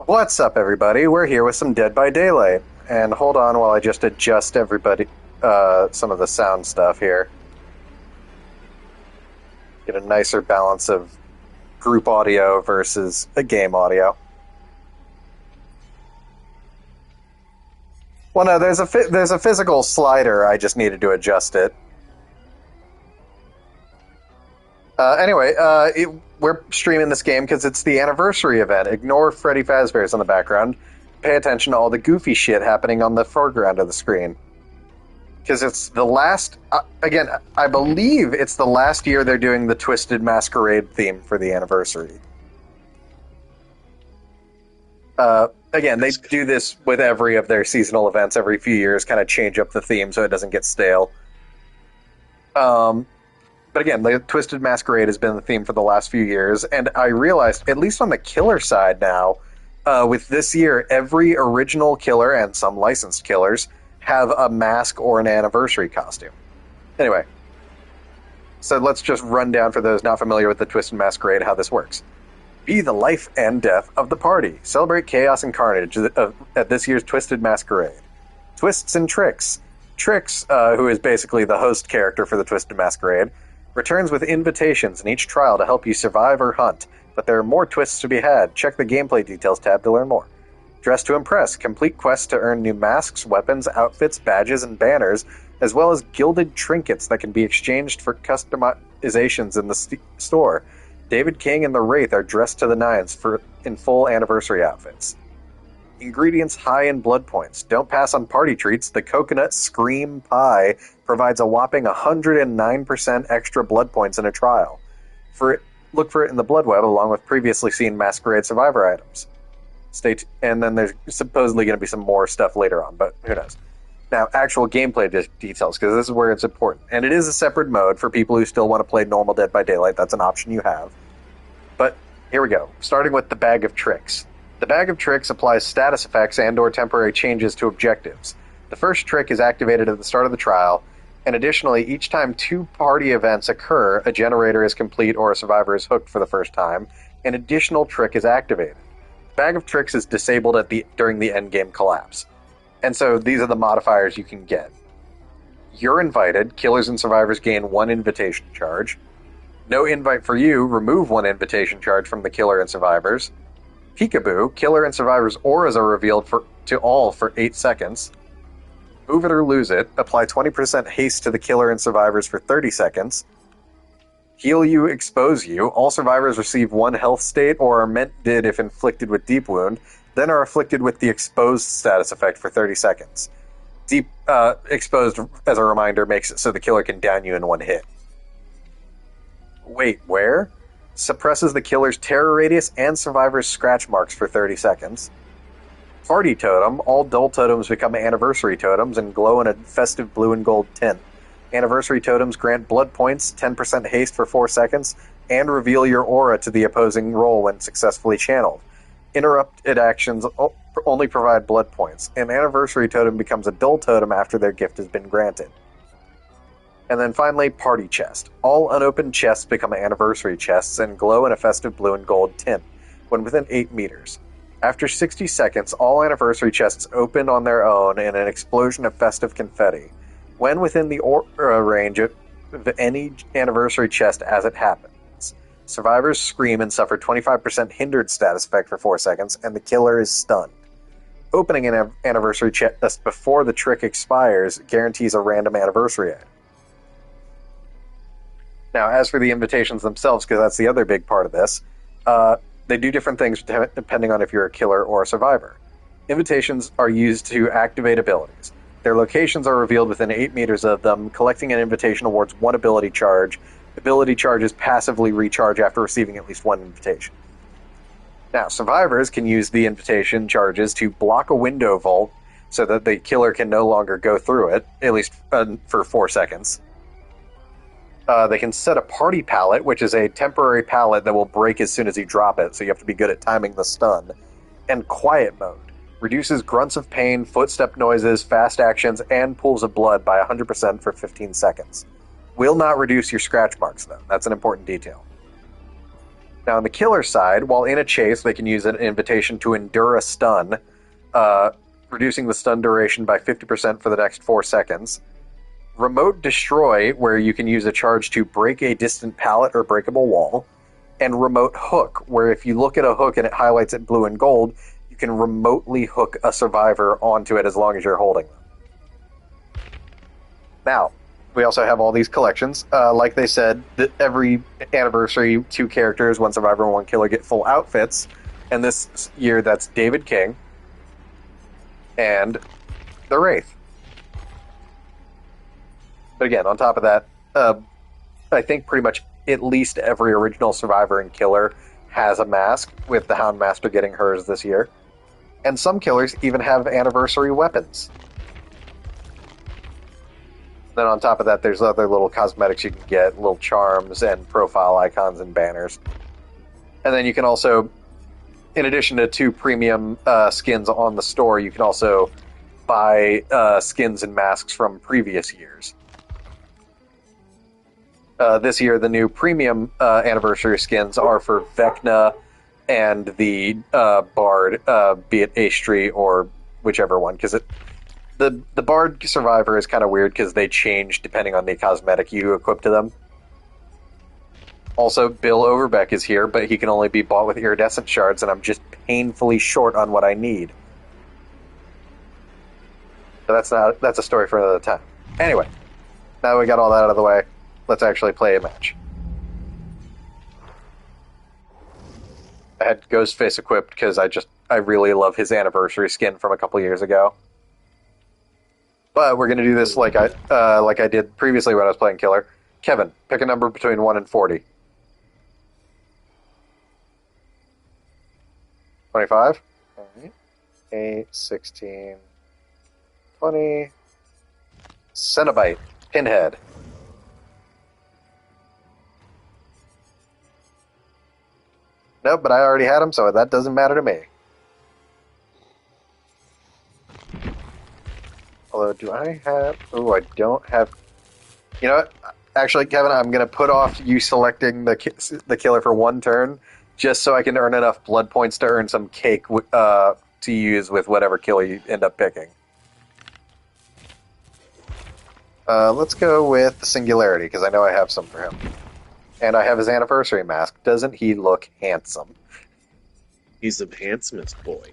What's up, everybody? We're here with some Dead by Daylight. And hold on while I just adjust everybody, some of the sound stuff here. Get a nicer balance of group audio versus a game audio. Well, no, there's a physical slider. I just needed to adjust it. We're streaming this game because it's the anniversary event. Ignore Freddy Fazbear's in the background. Pay attention to all the goofy shit happening on the foreground of the screen. Because it's the last... again, I believe it's the last year they're doing the Twisted Masquerade theme for the anniversary. Again, they do this with every of their seasonal events every few years, kind of change up the theme so it doesn't get stale. But again, the Twisted Masquerade has been the theme for the last few years, and I realized, at least on the killer side now, with this year, every original killer and some licensed killers have a mask or an anniversary costume. Anyway, so let's just run down for those not familiar with the Twisted Masquerade how this works. Be the life and death of the party. Celebrate chaos and carnage at this year's Twisted Masquerade. Twists and Tricks. Tricks, who is basically the host character for the Twisted Masquerade, returns with invitations in each trial to help you survive or hunt, but there are more twists to be had. Check the gameplay details tab to learn more. Dress to Impress. Complete quests to earn new masks, weapons, outfits, badges, and banners, as well as gilded trinkets that can be exchanged for customizations in the store. David King and the Wraith are dressed to the nines in full anniversary outfits. Ingredients high in blood points. Don't pass on party treats. The Coconut Scream Pie provides a whopping 109% extra blood points in a trial. Look for it in the Blood Web along with previously seen Masquerade Survivor items. And then there's supposedly going to be some more stuff later on, but who knows. Now, actual gameplay details, because this is where it's important. And it is a separate mode for people who still want to play normal Dead by Daylight. That's an option you have. But here we go, starting with the Bag of Tricks. The Bag of Tricks applies status effects and or temporary changes to objectives. The first trick is activated at the start of the trial, and additionally, each time two party events occur, a generator is complete or a survivor is hooked for the first time, an additional trick is activated. The Bag of Tricks is disabled during the endgame collapse. And so these are the modifiers you can get. You're invited. Killers and survivors gain 1 invitation charge. No invite for you. Remove 1 invitation charge from the killer and survivors. Peekaboo. Killer and survivors' auras are revealed to all for 8 seconds. Move it or lose it. Apply 20% haste to the killer and survivors for 30 seconds. Heal you, expose you. All survivors receive 1 health state or are mended if inflicted with deep wound, then are afflicted with the exposed status effect for 30 seconds. Deep exposed, as a reminder, makes it so the killer can down you in 1 hit. Wait, where? Suppresses the killer's terror radius and survivors' scratch marks for 30 seconds. Party Totem. All dull totems become anniversary totems and glow in a festive blue and gold tint. Anniversary totems grant blood points, 10% haste for 4 seconds, and reveal your aura to the opposing roll when successfully channeled. Interrupted actions only provide blood points. An anniversary totem becomes a dull totem after their gift has been granted. And then finally, Party Chest. All unopened chests become anniversary chests and glow in a festive blue and gold tint when within 8 meters. After 60 seconds, all anniversary chests open on their own in an explosion of festive confetti. When within the aura range of any anniversary chest as it happens, survivors scream and suffer 25% hindered status effect for 4 seconds, and the killer is stunned. Opening an anniversary chest before the trick expires guarantees a random anniversary item. Now, as for the invitations themselves, because that's the other big part of this, they do different things depending on if you're a killer or a survivor. Invitations are used to activate abilities. Their locations are revealed within 8 meters of them. Collecting an invitation awards 1 ability charge. Ability charges passively recharge after receiving at least 1 invitation. Now, survivors can use the invitation charges to block a window vault so that the killer can no longer go through it, at least for 4 seconds. They can set a party pallet, which is a temporary pallet that will break as soon as you drop it, so you have to be good at timing the stun. And Quiet Mode. Reduces grunts of pain, footstep noises, fast actions, and pools of blood by 100% for 15 seconds. Will not reduce your scratch marks, though. That's an important detail. Now, on the killer side, while in a chase, they can use an invitation to endure a stun, reducing the stun duration by 50% for the next 4 seconds. Remote Destroy, where you can use a charge to break a distant pallet or breakable wall. And Remote Hook, where if you look at a hook and it highlights it blue and gold, you can remotely hook a survivor onto it as long as you're holding them. Now, we also have all these collections. Like they said, every anniversary, 2 characters, 1 survivor, and 1 killer get full outfits. And this year, that's David King and the Wraith. But again, on top of that, I think pretty much at least every original survivor and killer has a mask, with the Houndmaster getting hers this year. And some killers even have anniversary weapons. Then on top of that, there's other little cosmetics you can get, little charms and profile icons and banners. And then you can also, in addition to 2 premium skins on the store, you can also buy skins and masks from previous years. This year, the new premium anniversary skins are for Vecna and the Bard, be it Aestri or whichever one, because the Bard Survivor is kind of weird because they change depending on the cosmetic you equip to them. Also, Bill Overbeck is here, but he can only be bought with iridescent shards, and I'm just painfully short on what I need. But that's a story for another time. Anyway, now we got all that out of the way, let's actually play a match. I had Ghostface equipped because I really love his anniversary skin from a couple years ago. But we're going to do this like I did previously when I was playing Killer. Kevin, pick a number between 1 and 40. 25? All right. 8, 16, 20. Cenobite, Pinhead. Nope, but I already had him, so that doesn't matter to me. Although, do I have... Oh, I don't have... You know what? Actually, Kevin, I'm going to put off you selecting the killer for 1 turn, just so I can earn enough blood points to earn some cake to use with whatever killer you end up picking. Let's go with the Singularity, because I know I have some for him. And I have his anniversary mask. Doesn't he look handsome? He's the handsomest boy.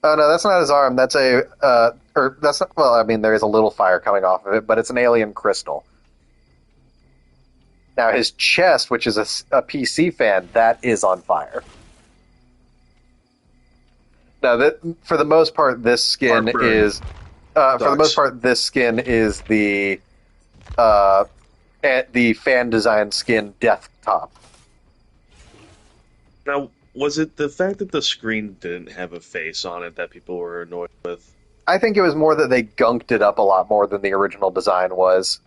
Oh, no, that's not his arm. That's that's not, well, I mean, there is a little fire coming off of it, but it's an alien crystal. Now, his chest, which is a PC fan, that is on fire. Now, for the most part, this skin is... for the most part, this skin is the fan design skin Death Top. Now, was it the fact that the screen didn't have a face on it that people were annoyed with? I think it was more that they gunked it up a lot more than the original design was.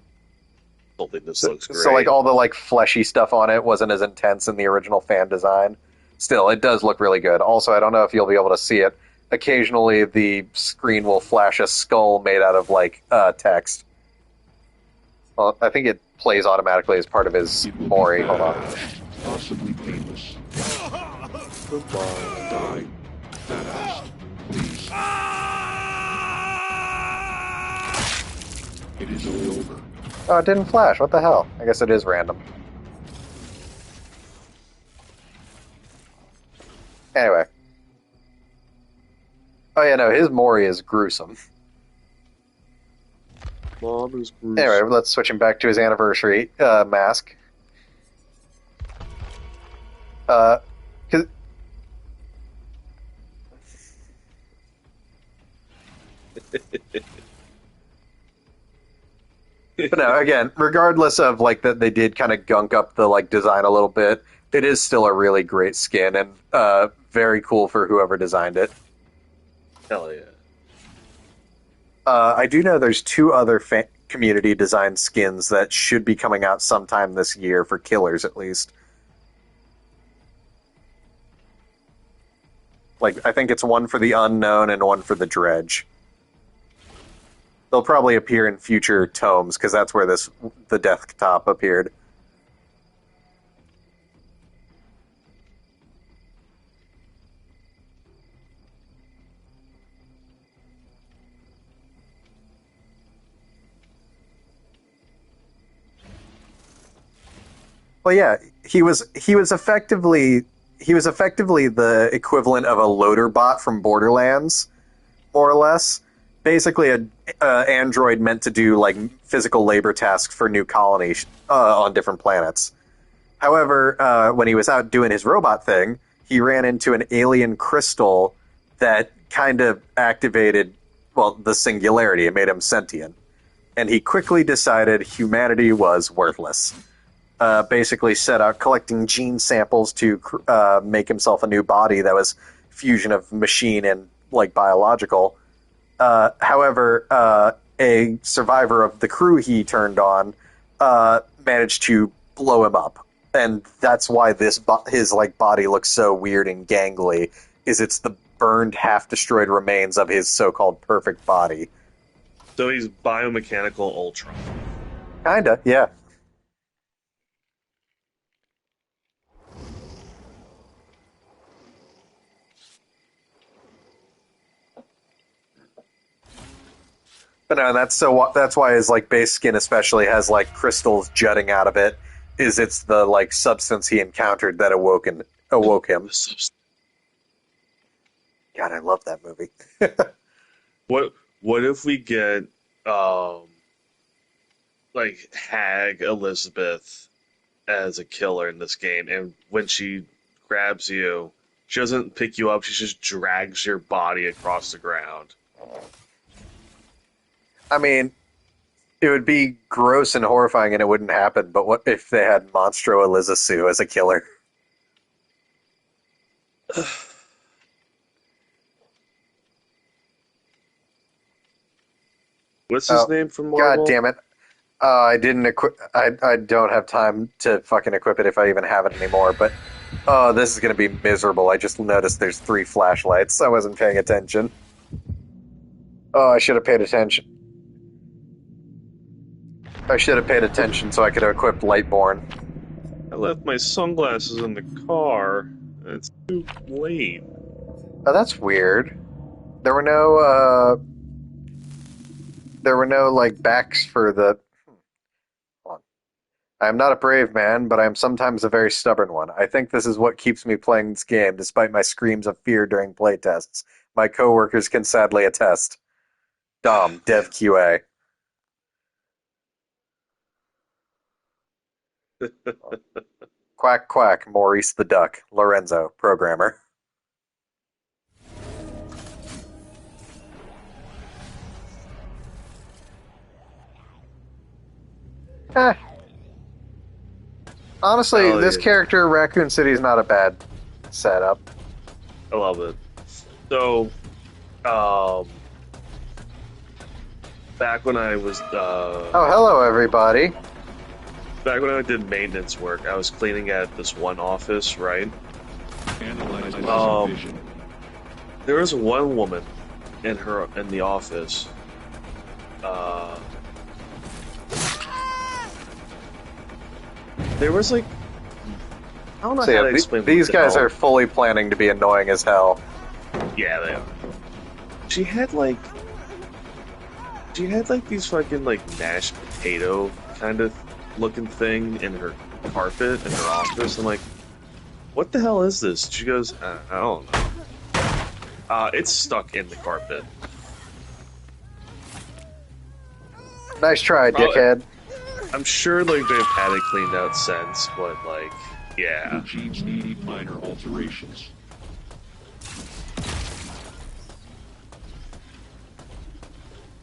I think this looks great. So, like, all the, like, fleshy stuff on it wasn't as intense in the original fan design. Still, it does look really good. Also, I don't know if you'll be able to see it. Occasionally, the screen will flash a skull made out of, like, text. Well, I think it plays automatically as part of his Mori. Hold on. Possibly painless. Goodbye. Die. That ass. Please. It is over. Oh, it didn't flash. What the hell? I guess it is random. Anyway. Oh, yeah, no, his Mori is gruesome. Mom is gruesome. Anyway, let's switch him back to his anniversary mask. 'Cause... But no, again, regardless of like that they did kind of gunk up the like design a little bit, it is still a really great skin and very cool for whoever designed it. Hell yeah. I do know there's 2 other community designed skins that should be coming out sometime this year for killers at least. Like, I think it's one for the Unknown and one for the Dredge. They'll probably appear in future tomes, because that's where the Death Top appeared. Well, yeah, he was effectively the equivalent of a loader bot from Borderlands, more or less. Basically, a android meant to do like physical labor tasks for new colonies on different planets. However, when he was out doing his robot thing, he ran into an alien crystal that kind of activated, well, the singularity. It made him sentient, and he quickly decided humanity was worthless. Basically set out collecting gene samples to make himself a new body that was fusion of machine and like biological. However, a survivor of the crew he turned on managed to blow him up, and that's why his like body looks so weird and gangly. Is it's the burned, half destroyed remains of his so-called perfect body. So he's biomechanical Ultron. Kinda, yeah. But no, that's why his like base skin especially has like crystals jutting out of it. Is it's the like substance he encountered that awoke him. God, I love that movie. What if we get like Hag Elizabeth as a killer in this game, and when she grabs you, she doesn't pick you up, she just drags your body across the ground. I mean, it would be gross and horrifying, and it wouldn't happen. But what if they had Monstro Elizasu as a killer? What's his name from Marvel? God damn it! I didn't equip. I don't have time to fucking equip it if I even have it anymore. But this is gonna be miserable. I just noticed there's 3 flashlights. I wasn't paying attention. Oh, I should have paid attention. I should have paid attention so I could have equipped Lightborn. I left my sunglasses in the car. It's too late. Oh, that's weird. There were no like backs for the. Hold on. I am not a brave man, but I am sometimes a very stubborn one. I think this is what keeps me playing this game, despite my screams of fear during playtests. My coworkers can sadly attest. Dom, Dev QA. Quack quack, Maurice the Duck, Lorenzo, programmer. Honestly, this character, Raccoon City, is not a bad setup. I love it. So, back when I was Oh, hello, everybody. back when I did maintenance work, I was cleaning at this one office, right? Analyze vision. There was one woman in the office. There was like, I don't know So, how yeah, to explain. these what the guys hell- are fully planning to be annoying as hell. Yeah, they are. She had like these fucking like mashed potato kind of looking thing in her carpet in her office. I'm like, what the hell is this? She goes, I don't know. It's stuck in the carpet. Nice try, dickhead. I'm sure like they've had it cleaned out since, but like, The yeah. genes need minor alterations.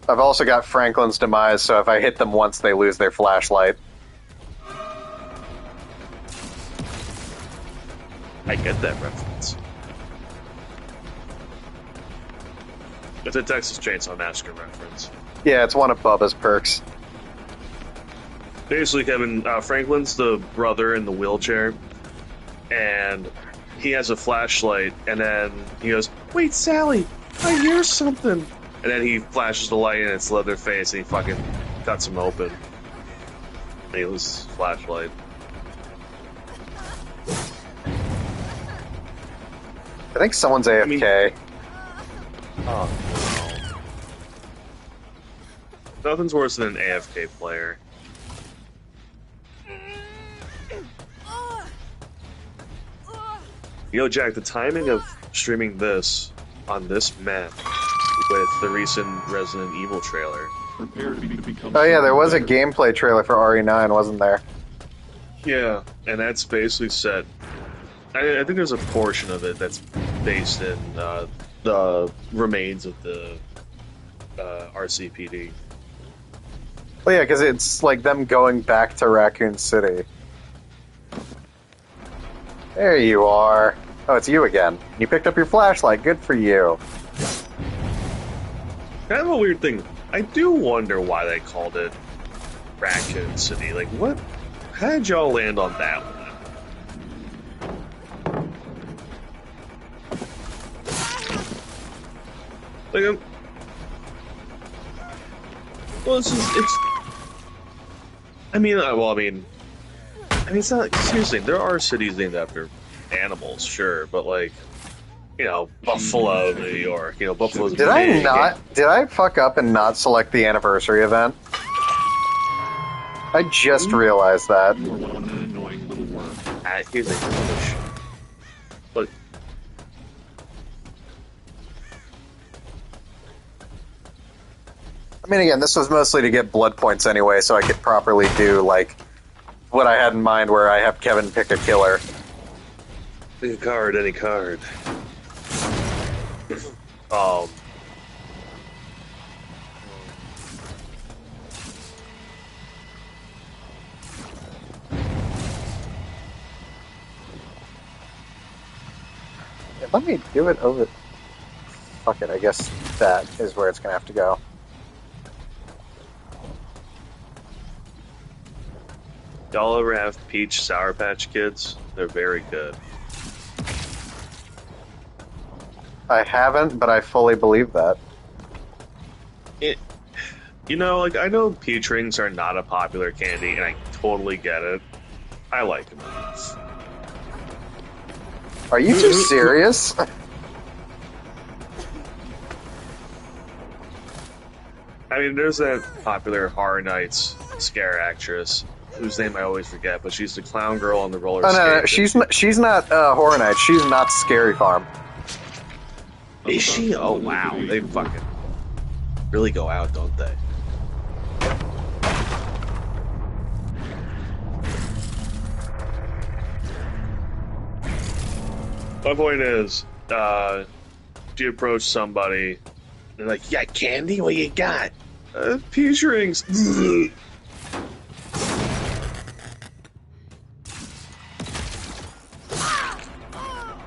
I've also got Franklin's Demise, so if I hit them once, they lose their flashlight. I get that reference. It's a Texas Chainsaw Massacre reference. Yeah, it's one of Bubba's perks. Basically, Kevin, Franklin's the brother in the wheelchair, and he has a flashlight, and then he goes, "Wait, Sally, I hear something." And then he flashes the light, and it's Leatherface, and he fucking cuts him open. And he loses his flashlight. I think someone's AFK. Oh, no. Nothing's worse than an AFK player. Jack, the timing of streaming this on this map with the recent Resident Evil trailer. Prepare to become Oh yeah, there was a better. gameplay trailer for RE9, wasn't there? Yeah, and that's basically set. I think there's a portion of it that's based in the remains of the RCPD. Well, yeah, because it's like them going back to Raccoon City. There you are. Oh, it's you again. You picked up your flashlight. Good for you. Kind of a weird thing. I do wonder why they called it Raccoon City. Like, what? How did y'all land on that one? Like, well, it's. I mean, it's not. Seriously, there are cities named after animals, sure, but like, Buffalo, New York. Buffalo's Did I big. not? Did I fuck up and not select the anniversary event? I just realized that. You are one annoying little worm. Here's a push. But I mean, again, this was mostly to get blood points anyway, so I could properly do like what I had in mind, where I have Kevin pick a killer. pick a card, any card. Um. Let me do it over. Fuck it, I guess that is where it's gonna have to go. Y'all ever have peach Sour Patch Kids? They're very good. I haven't, but I fully believe that. I know peach rings are not a popular candy, and I totally get it. I like them. Are you too serious? I mean, there's that popular Horror Nights scare actress whose name I always forget, but she's the clown girl on the roller Oh no, skates. she's not Horror Nights. She's not Scary Farm. Is she? Oh wow, they fucking really go out, don't they? My point is, she approached somebody, they're like, "Yeah, candy? What you got?" Peach rings.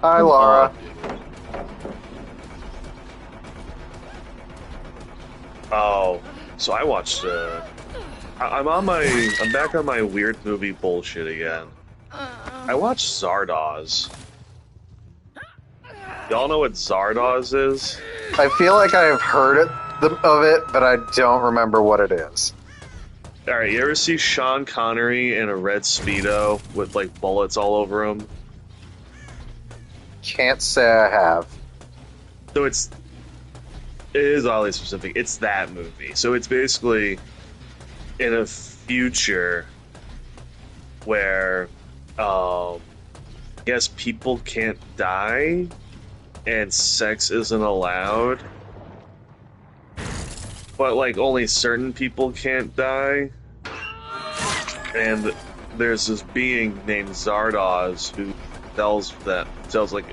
Hi, Laura. Oh, so I watched. I'm back on my weird movie bullshit again. I watched Zardoz. Y'all know what Zardoz is? I feel like I've heard of it, but I don't remember what it is. All right, you ever see Sean Connery in a red Speedo with like bullets all over him? Can't say I have. So it is oddly specific. It's that movie. So it's basically in a future where, I guess people can't die and sex isn't allowed, but like only certain people can't die. And there's this being named Zardoz who tells like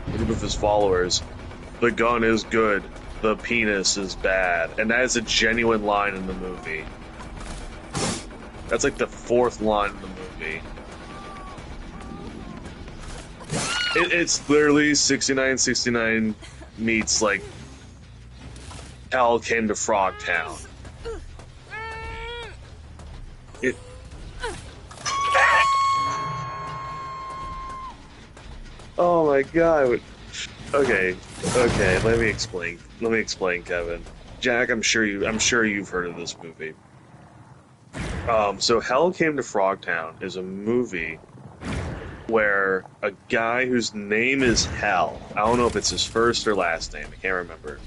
a group of his followers, the gun is good, the penis is bad. And that is a genuine line in the movie. That's like the fourth line in the movie. It's literally 6969 meets like Hell Came to Frogtown. Oh my god. Okay, let me explain. Kevin. Jack, I'm sure you've heard of this movie. So Hell Came to Frogtown is a movie where a guy whose name is Hell, I don't know if it's his first or last name, I can't remember.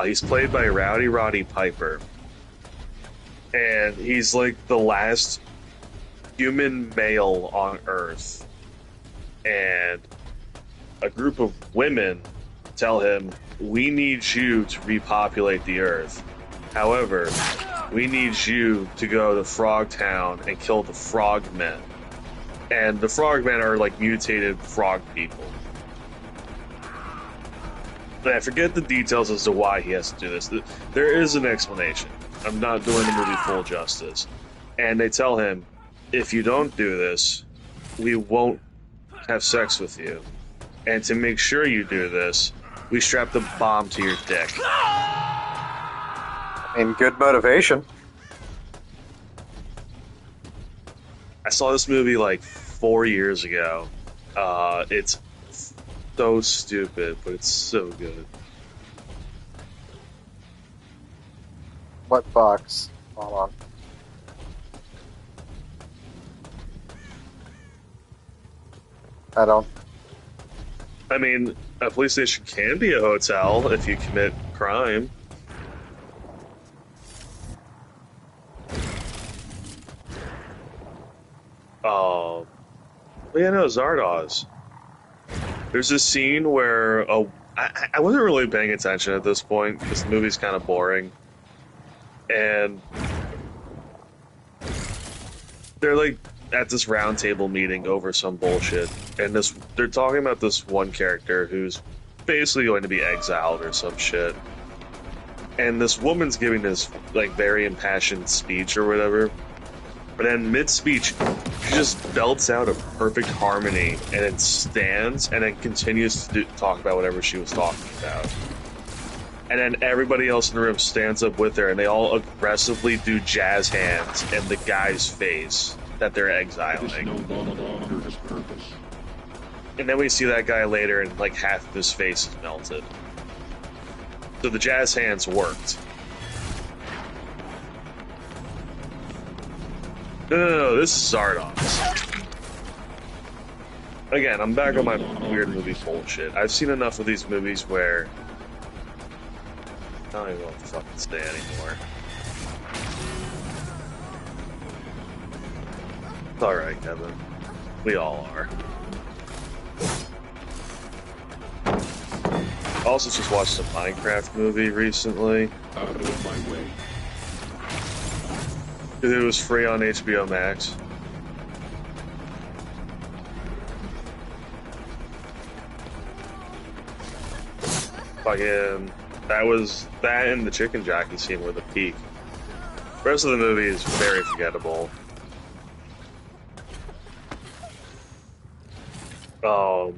He's played by Rowdy Roddy Piper. And he's like the last human male on Earth. And a group of women tell him, "We need you to repopulate the Earth. However, we need you to go to Frog Town and kill the Frogmen." And the Frogmen are like mutated frog people. And I forget the details as to why he has to do this. There is an explanation. I'm not doing the movie full justice. And they tell him, if you don't do this, we won't have sex with you. And to make sure you do this, we strap the bomb to your dick. And good motivation. I saw this movie like 4 years ago. It's so stupid, but it's so good. What box? Hold on. I don't. I mean, a police station can be a hotel if you commit crime. Oh, yeah, no, Zardoz. There's this scene where I wasn't really paying attention at this point because the movie's kind of boring, and they're like at this round table meeting over some bullshit, and they're talking about this one character who's basically going to be exiled or some shit, and this woman's giving this like very impassioned speech or whatever. But then mid-speech, she just belts out a perfect harmony, and then stands, and then continues to talk about whatever she was talking about. And then everybody else in the room stands up with her, and they all aggressively do jazz hands in the guy's face that they're This exiling. no longer has purpose. And then we see that guy later, and like half of his face is melted. So the jazz hands worked. No, this is Zardoz. Again, I'm back on my weird movie bullshit. I've seen enough of these movies where I don't even know what to fucking say anymore. It's alright, Kevin. We all are. I also just watched a Minecraft movie recently. Out of my way. It was free on HBO Max. Fucking, that and the chicken jockey scene were the peak. The rest of the movie is very forgettable.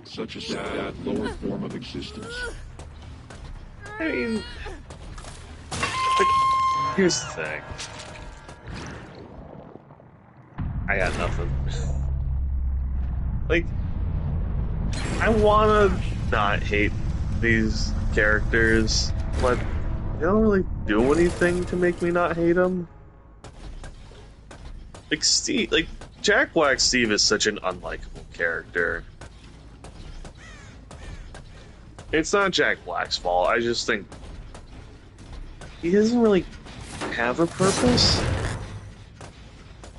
Such a sad, lower form of existence. I mean, here's the thing. I got nothing. Like, I wanna not hate these characters, but they don't really do anything to make me not hate them. Like Steve, like Jack Black Steve is such an unlikable character. It's not Jack Black's fault. I just think he doesn't really have a purpose.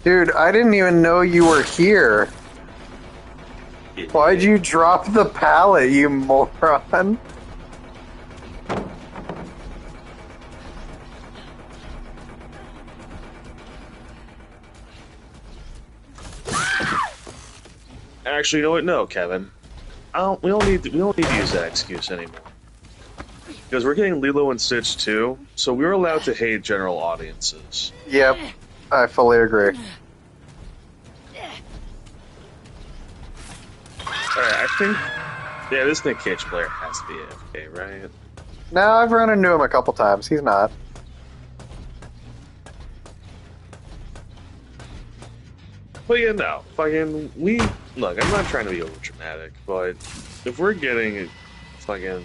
Dude, I didn't even know you were here. Why'd you drop the pallet, you moron? Actually, you know what? No, Kevin. We don't need to use that excuse anymore. Because we're getting Lilo and Stitch too, so we're allowed to hate general audiences. Yep, I fully agree. Alright, I think... Yeah, this Nick Cage player has to be AFK, right? No, I've run into him a couple times. He's not. But yeah, no. Fucking, Look, I'm not trying to be over dramatic, but if we're getting fucking...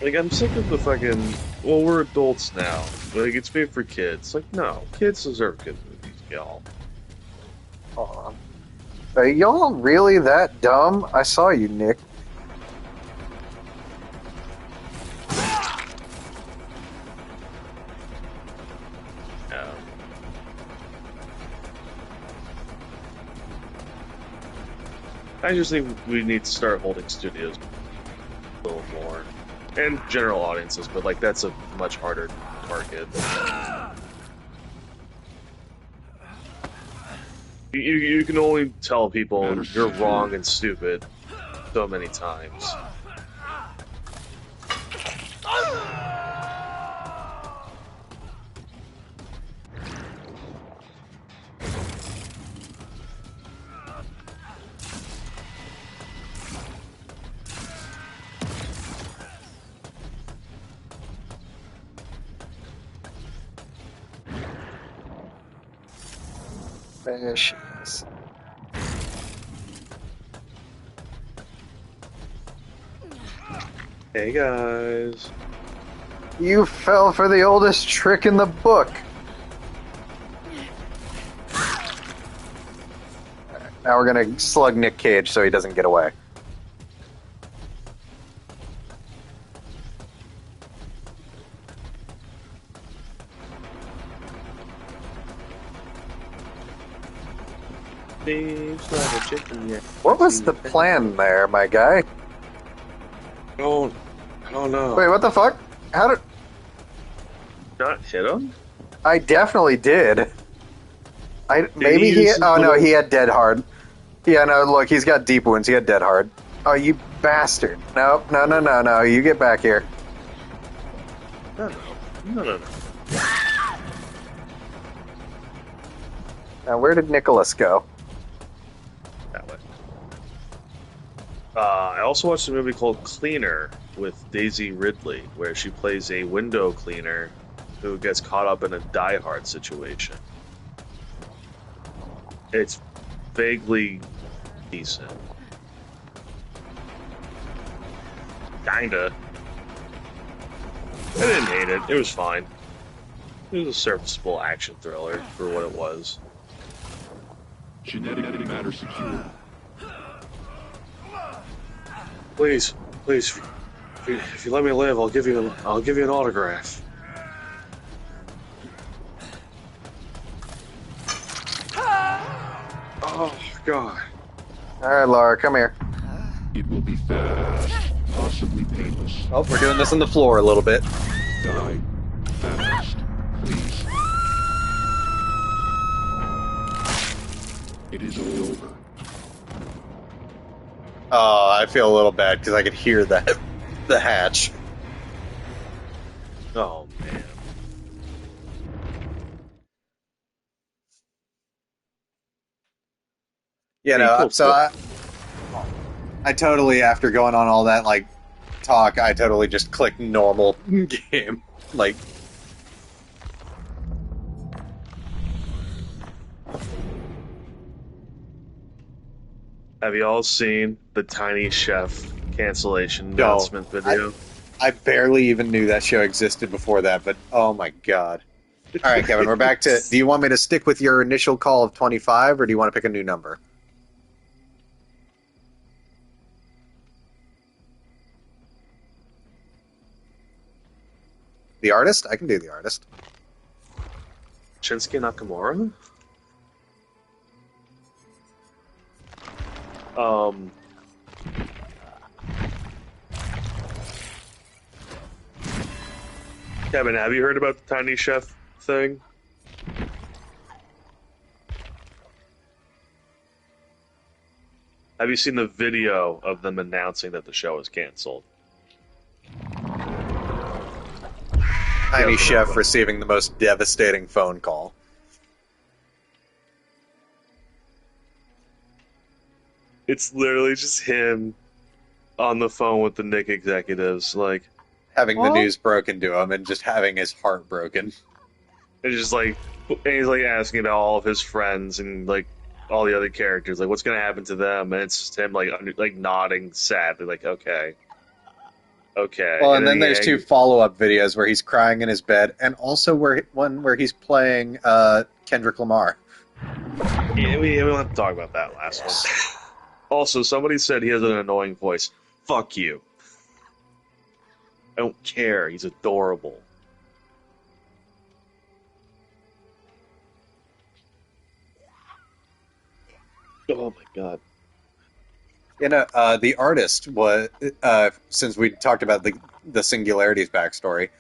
Like, I'm sick of the fucking... Well, we're adults now. Like, it's made for kids. Like, no. Kids deserve good movies, y'all. Hold on. Are y'all really that dumb? I saw you, Nick. I just think we need to start holding studios a little more, and general audiences. But like that's a much harder target. You can only tell people you're wrong and stupid so many times. There she is. Hey guys. You fell for the oldest trick in the book. Now we're gonna slug Nick Cage so he doesn't get away. What was the plan there, my guy? I don't know. Wait, what the fuck? How did... Not hit him? I definitely did. Maybe he he... use his Oh, no, little- he had dead hard. Yeah, no, look, he's got deep wounds. He had dead hard. Oh, you bastard. No, no, no, no, no. You get back here. No. Now, where did Nicholas go? That way. I also watched a movie called Cleaner with Daisy Ridley, where she plays a window cleaner who gets caught up in a Die Hard situation. It's vaguely decent. Kinda. I didn't hate it. It was fine. It was a serviceable action thriller for what it was. Genetic matter secure. Please, if you let me live, I'll give you an autograph. Oh God! All right, Laura, come here. It will be fast, possibly painless. Oh, we're doing this on the floor a little bit. Die fast, please. It is all over. Oh, I feel a little bad because I could hear that the hatch. Oh man! You Hey, know, cool, so cool. I totally, after going on all that like talk, I totally just clicked normal game. Like, Have you all seen the Tiny Chef cancellation No. announcement video? I barely even knew that show existed before that, but oh my god. All right, Kevin, we're back to. Do you want me to stick with your initial call of 25, or do you want to pick a new number? The artist? I can do the artist. Shinsuke Nakamura? Um. Kevin, have you heard about the Tiny Chef thing? Have you seen the video of them announcing that the show is canceled? Tiny Yeah, Chef but- receiving the most devastating phone call. It's literally just him on the phone with the Nick executives, like, Having the What? news broken to him and just having his heart broken. it's just like, and he's like asking about all of his friends and like all the other characters, like what's gonna happen to them, and it's just him like nodding sadly, like okay. Well, and then he there's two follow-up videos where he's crying in his bed, and also one where he's playing Kendrick Lamar. Yeah, we don't have to talk about that last one. Also, somebody said he has an annoying voice. Fuck you. I don't care. He's adorable. Oh my god. The artist was since we talked about the Singularity's backstory.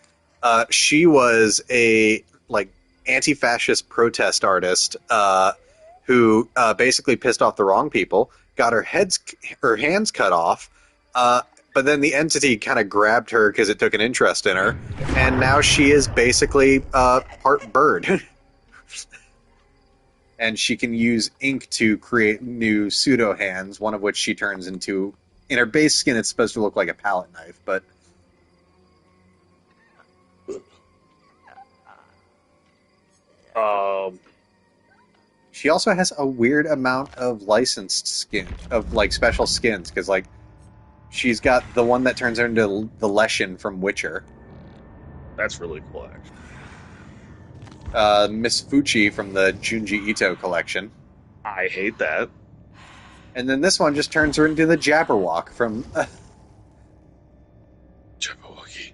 She was a like anti-fascist protest artist who basically pissed off the wrong people, got her hands cut off, but then the entity kind of grabbed her because it took an interest in her, and now she is basically part bird. And she can use ink to create new pseudo hands, one of which she turns into. In her base skin, it's supposed to look like a palette knife, but Um, she also has a weird amount of licensed skin, of like special skins, because like she's got the one that turns her into the Leshen from Witcher, that's really cool, actually. Miss Fuchi from the Junji Ito collection, I hate that. and then this one just turns her into the Jabberwock from. Jabberwocky.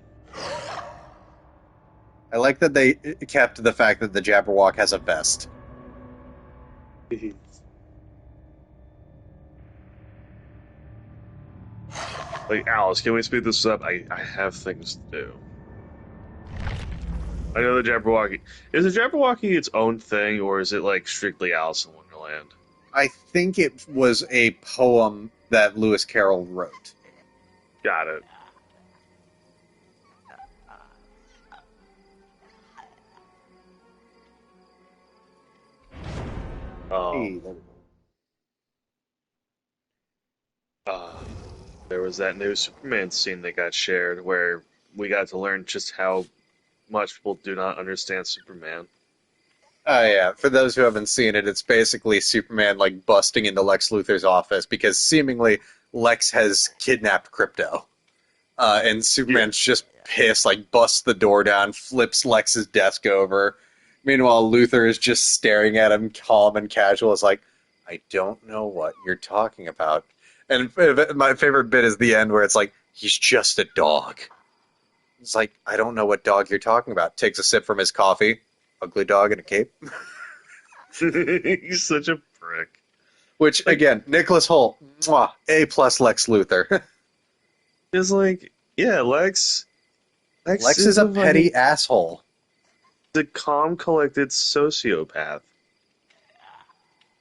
I like that they kept the fact that the Jabberwock has a vest. Like, Alice, can we speed this up? I have things to do. I know the Jabberwocky. Is the Jabberwocky its own thing, or is it like strictly Alice in Wonderland? I think it was a poem that Lewis Carroll wrote. Got it. Hey, there we go. There was that new Superman scene that got shared where we got to learn just how much people do not understand Superman. Oh yeah, for those who haven't seen it, it's basically Superman like busting into Lex Luthor's office because seemingly Lex has kidnapped Crypto. And Superman's just pissed, like busts the door down, flips Lex's desk over. Meanwhile, Luthor is just staring at him, calm and casual. It's like, I don't know what you're talking about. And my favorite bit is the end where it's like, he's just a dog. It's like, I don't know what dog you're talking about. Takes a sip from his coffee. Ugly dog in a cape. He's such a prick. Which, again, Nicholas Hoult, mwah, A+ Lex Luthor. It's like, yeah, Lex Lex is a petty asshole. The calm, collected sociopath.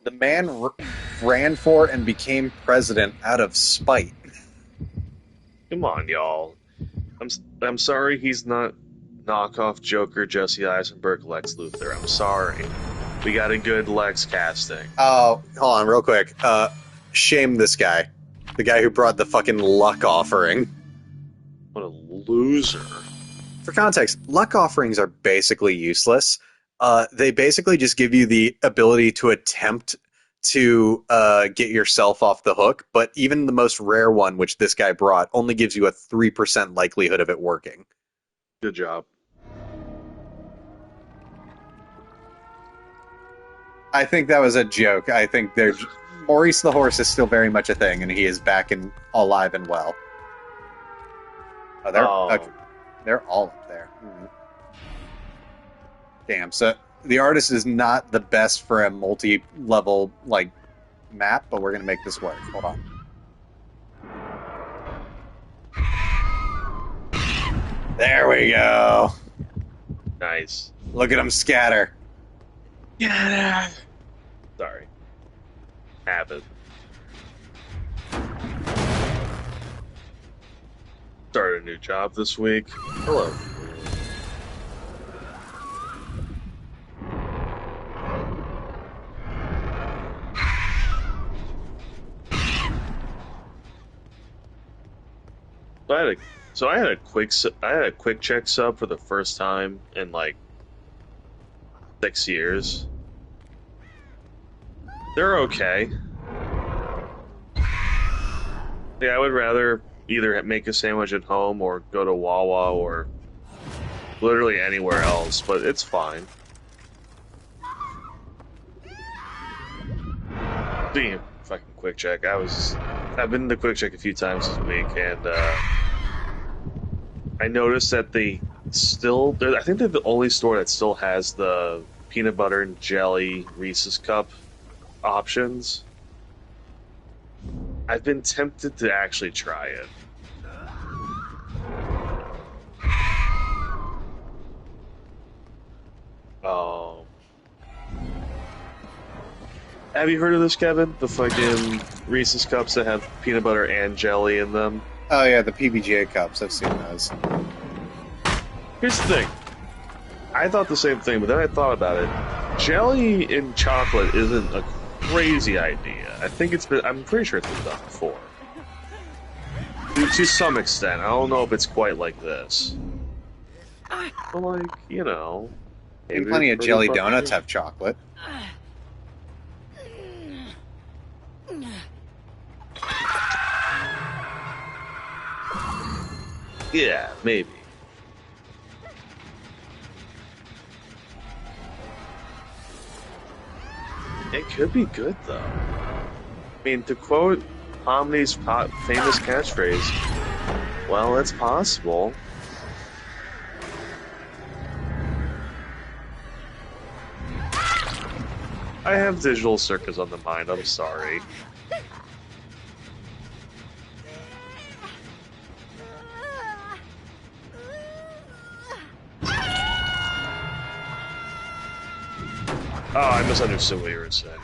The man ran for and became president out of spite. Come on, y'all. I'm sorry he's not knockoff Joker Jesse Eisenberg Lex Luthor. I'm sorry. We got a good Lex casting. Oh, hold on, real quick. Shame this guy. The guy who brought the fucking luck offering. What a loser. For context, luck offerings are basically useless. They basically just give you the ability to attempt to get yourself off the hook, but even the most rare one, which this guy brought, only gives you a 3% likelihood of it working. Good job. I think that was a joke. I think Maurice the horse is still very much a thing, and he is back and alive and well. Okay. They're all up there. Damn. So the artist is not the best for a multi-level like map, but we're gonna make this work. Hold on. There we go. Nice. Look at him scatter. Yeah. Sorry. Habit. Started a new job this week. Hello. I had a quick check sub for the first time in like 6 years. They're okay. Yeah, I would rather either make a sandwich at home or go to Wawa or literally anywhere else, but it's fine. Being fucking quick check, I've been to quick check a few times this week, and I noticed that I think they're the only store that still has the peanut butter and jelly Reese's cup options. I've been tempted to actually try it. Oh. Have you heard of this, Kevin? The fucking Reese's cups that have peanut butter and jelly in them. Oh yeah, the PBJ cups. I've seen those. Here's the thing. I thought the same thing, but then I thought about it. Jelly in chocolate isn't a crazy idea. I'm pretty sure it's been done before. To some extent. I don't know if it's quite like this. But like, you know. And plenty of jelly donuts have chocolate. Yeah, maybe. It could be good, though. I mean, to quote Omni's famous catchphrase, well, it's possible. I have Digital Circus on the mind, I'm sorry. Oh, I misunderstood what you were saying.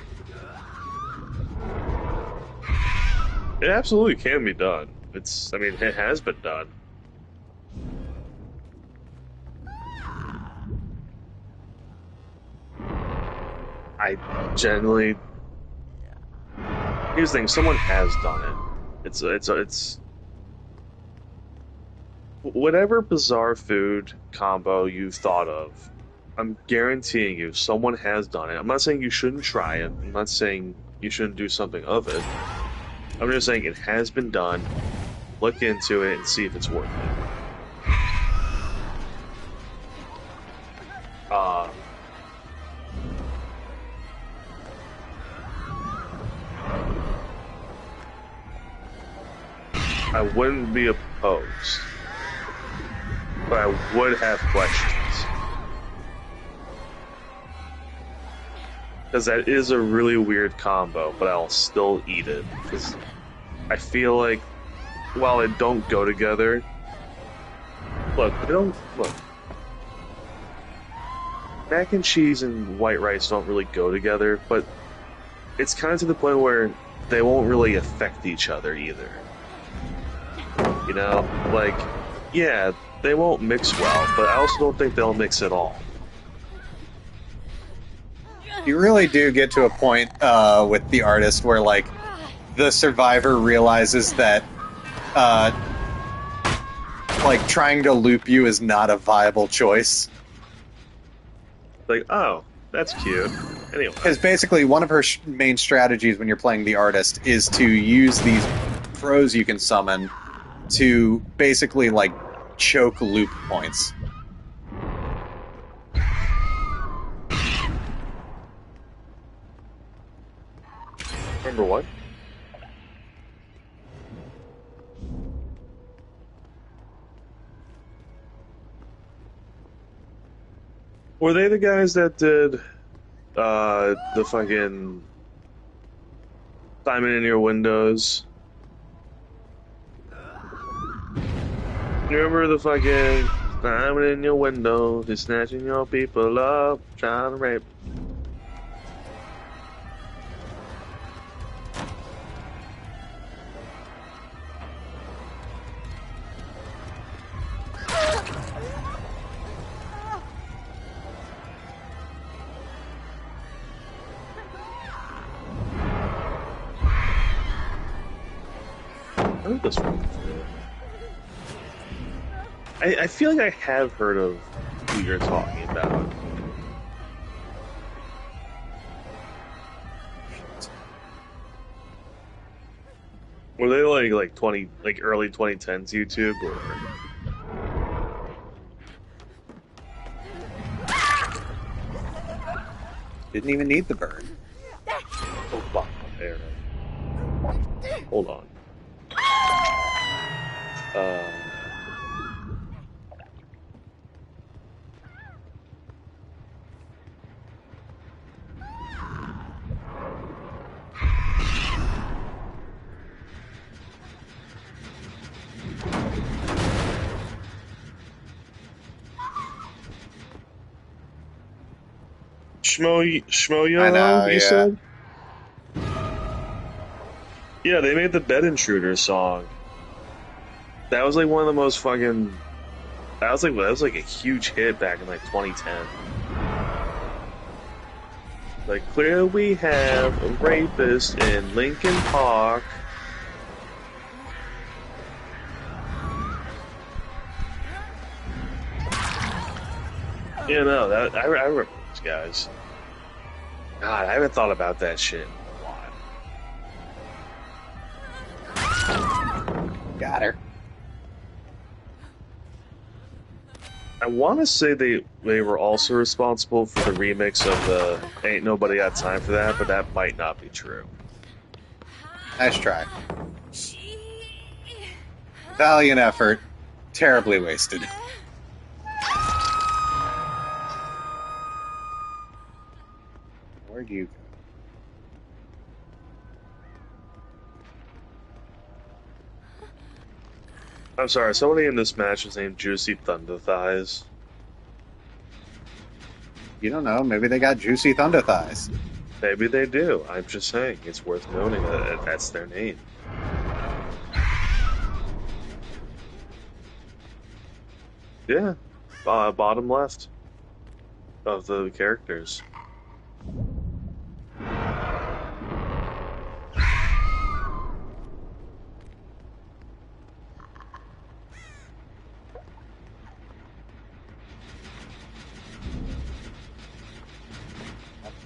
It absolutely can be done. I mean, it has been done. I generally... Here's the thing, someone has done it. It's... Whatever bizarre food combo you've thought of, I'm guaranteeing you, someone has done it. I'm not saying you shouldn't try it. I'm not saying you shouldn't do something of it. I'm just saying it has been done. Look into it and see if it's worth it. I wouldn't be opposed, but I would have questions. Because that is a really weird combo, but I'll still eat it. Because I feel like, while they don't go together... Look. Mac and cheese and white rice don't really go together, but it's kind of to the point where they won't really affect each other either. You know? Like, yeah, they won't mix well, but I also don't think they'll mix at all. You really do get to a point with the artist where, like, the survivor realizes that, like, trying to loop you is not a viable choice. Like, oh, that's cute. Anyway. Because basically, one of her main strategies when you're playing the artist is to use these pros you can summon to basically, like, choke loop points. Remember what? Were they the guys that did the fucking Simon in Your Windows? You remember the fucking Simon in Your Window, he's snatching your people up, trying to rape. I think this one. I feel like I have heard of who you're talking about. Were they like early 2010s YouTube or? Didn't even need the burn. Oh fuck! There. Hold on. Shmoyo, I know, you yeah. said? Yeah, they made the Bed Intruder song. That was like one of the most fucking. That was like a huge hit back in like 2010. Like, clearly we have a rapist in Lincoln Park. You know, that I remember these guys. God, I haven't thought about that shit in a while. Got her. I want to say they were also responsible for the remix of the "Ain't Nobody Got Time for That," but that might not be true. Nice try. Valiant effort. Terribly wasted. Where'd you go? I'm sorry, somebody in this match is named Juicy Thunder Thighs. You don't know. Maybe they got juicy thunder thighs. Maybe they do. I'm just saying, it's worth noting that that's their name. Yeah, bottom left of the characters.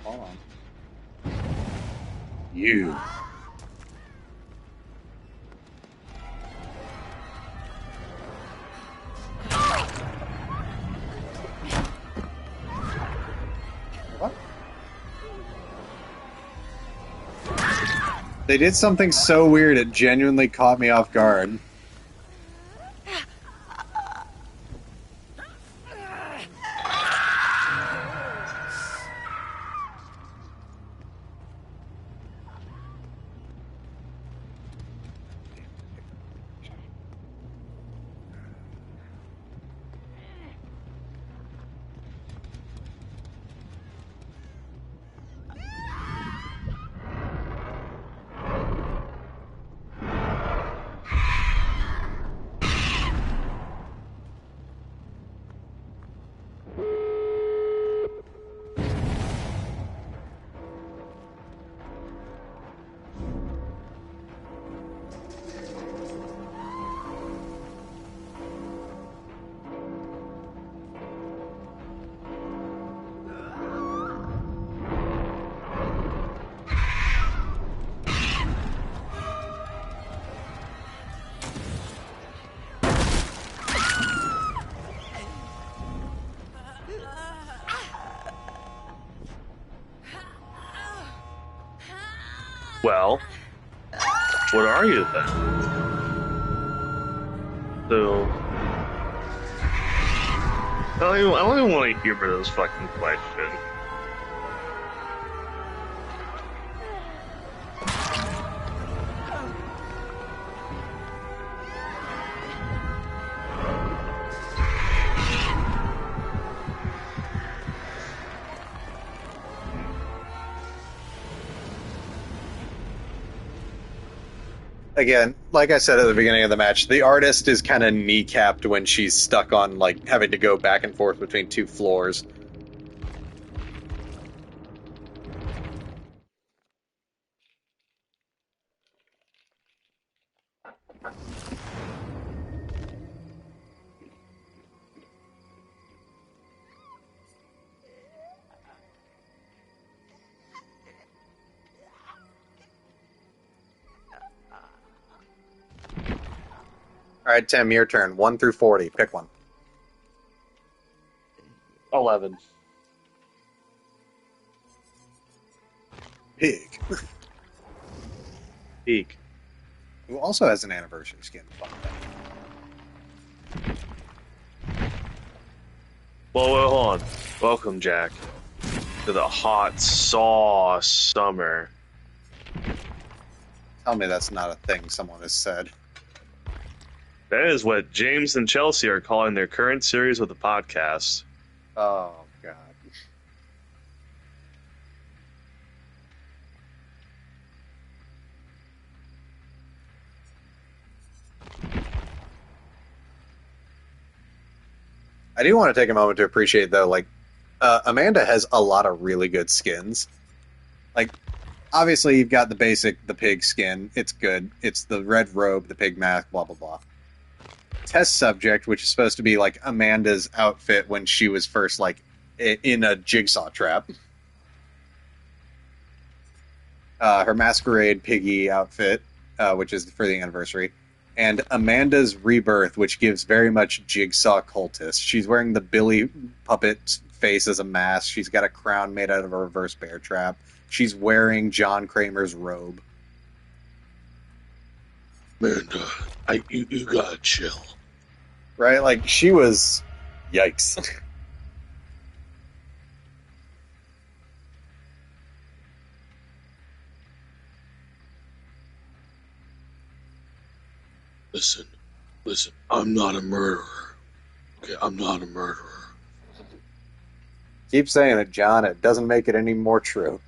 Hold on. You. What? They did something so weird it genuinely caught me off guard. Well, what are you then? So, I don't even want to humor those fucking questions. Again, like I said at the beginning of the match, the artist is kind of kneecapped when she's stuck on, like, having to go back and forth between two floors. Alright, Tim, your turn. 1 through 40. Pick one. 11. Pig. Peak. Who also has an anniversary skin. Fuck that. Well, hold on. Welcome, Jack, to the hot sauce summer. Tell me that's not a thing someone has said. That is what James and Chelsea are calling their current series of the podcast. Oh, God. I do want to take a moment to appreciate, though, like, Amanda has a lot of really good skins. Like, obviously, you've got the pig skin. It's good. It's the red robe, the pig mask, blah, blah, blah. Test subject, which is supposed to be, like, Amanda's outfit when she was first, like, in a jigsaw trap. Her masquerade piggy outfit, which is for the anniversary. And Amanda's rebirth, which gives very much jigsaw cultist. She's wearing the Billy puppet face as a mask. She's got a crown made out of a reverse bear trap. She's wearing John Kramer's robe. Amanda, you gotta chill. Right? Like, she was... Yikes. Listen, I'm not a murderer. Okay, I'm not a murderer. Keep saying it, John. It doesn't make it any more true.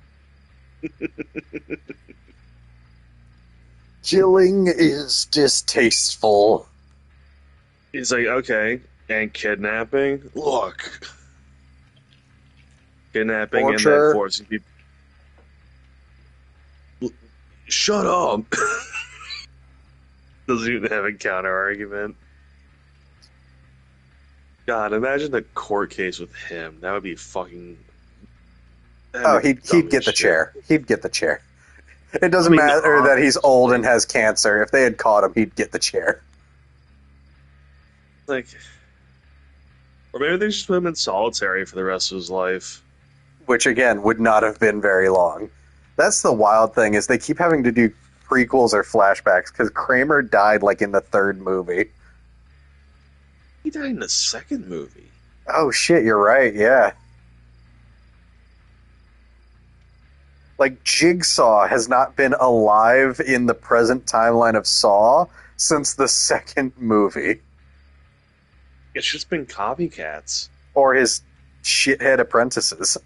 Killing is distasteful. He's like, okay, and kidnapping? Look, Kidnapping Torture. and then forcing people. Shut up! Doesn't even have a counter argument. God, imagine a court case with him. That would be fucking. Oh, he'd get the chair. He'd get the chair. It doesn't matter that he's old and has cancer. If they had caught him, he'd get the chair. Like, or maybe they just put him in solitary for the rest of his life. Which, again, would not have been very long. That's the wild thing, is they keep having to do prequels or flashbacks, because Kramer died, like, in the third movie. He died in the second movie. Oh, shit, you're right, yeah. Like, Jigsaw has not been alive in the present timeline of Saw since the second movie. It's just been copycats. Or his shithead apprentices.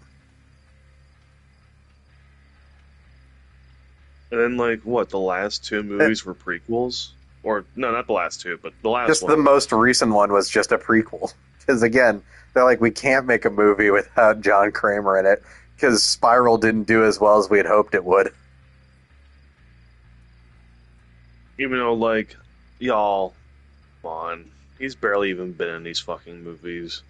And then, like, what, the last two movies were prequels? Or, no, not the last two, but the last Just one. the most recent one was just a prequel. Because, again, they're like, we can't make a movie without John Kramer in it, because Spiral didn't do as well as we had hoped it would. Even though, like, y'all, come on. He's barely even been in these fucking movies.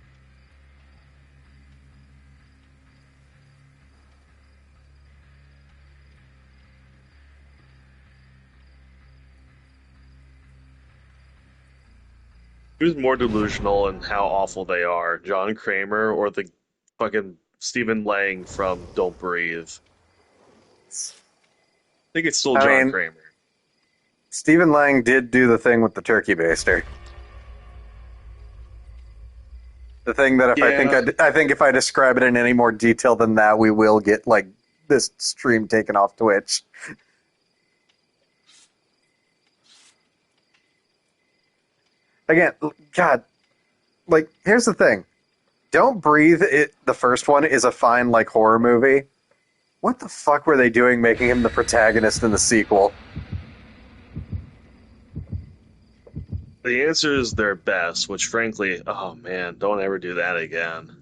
Who's more delusional in how awful they are, John Kramer or the fucking Stephen Lang from Don't Breathe? I think it's still John Kramer. Stephen Lang did do the thing with the turkey baster. The thing that I think if I describe it in any more detail than that, we will get, like, this stream taken off Twitch. Again, God, like, here's the thing. Don't Breathe, the first one, is a fine, like, horror movie. What the fuck were they doing making him the protagonist in the sequel? The answer is their best, which frankly, oh man, don't ever do that again.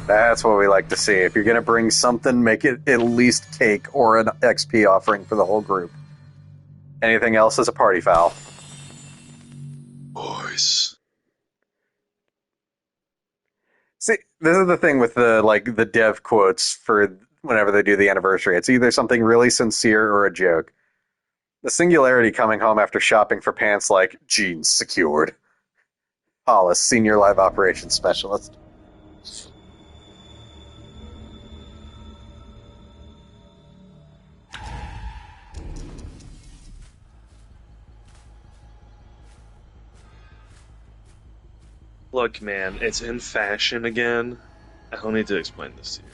That's what we like to see. If you're going to bring something, make it at least cake or an XP offering for the whole group. Anything else is a party foul. boys. See, this is the thing with the dev quotes for whenever they do the anniversary. It's either something really sincere or a joke. The Singularity coming home after shopping for pants like jeans secured. Hollis, Senior Live Operations Specialist. Look, man, it's in fashion again. I don't need to explain this to you.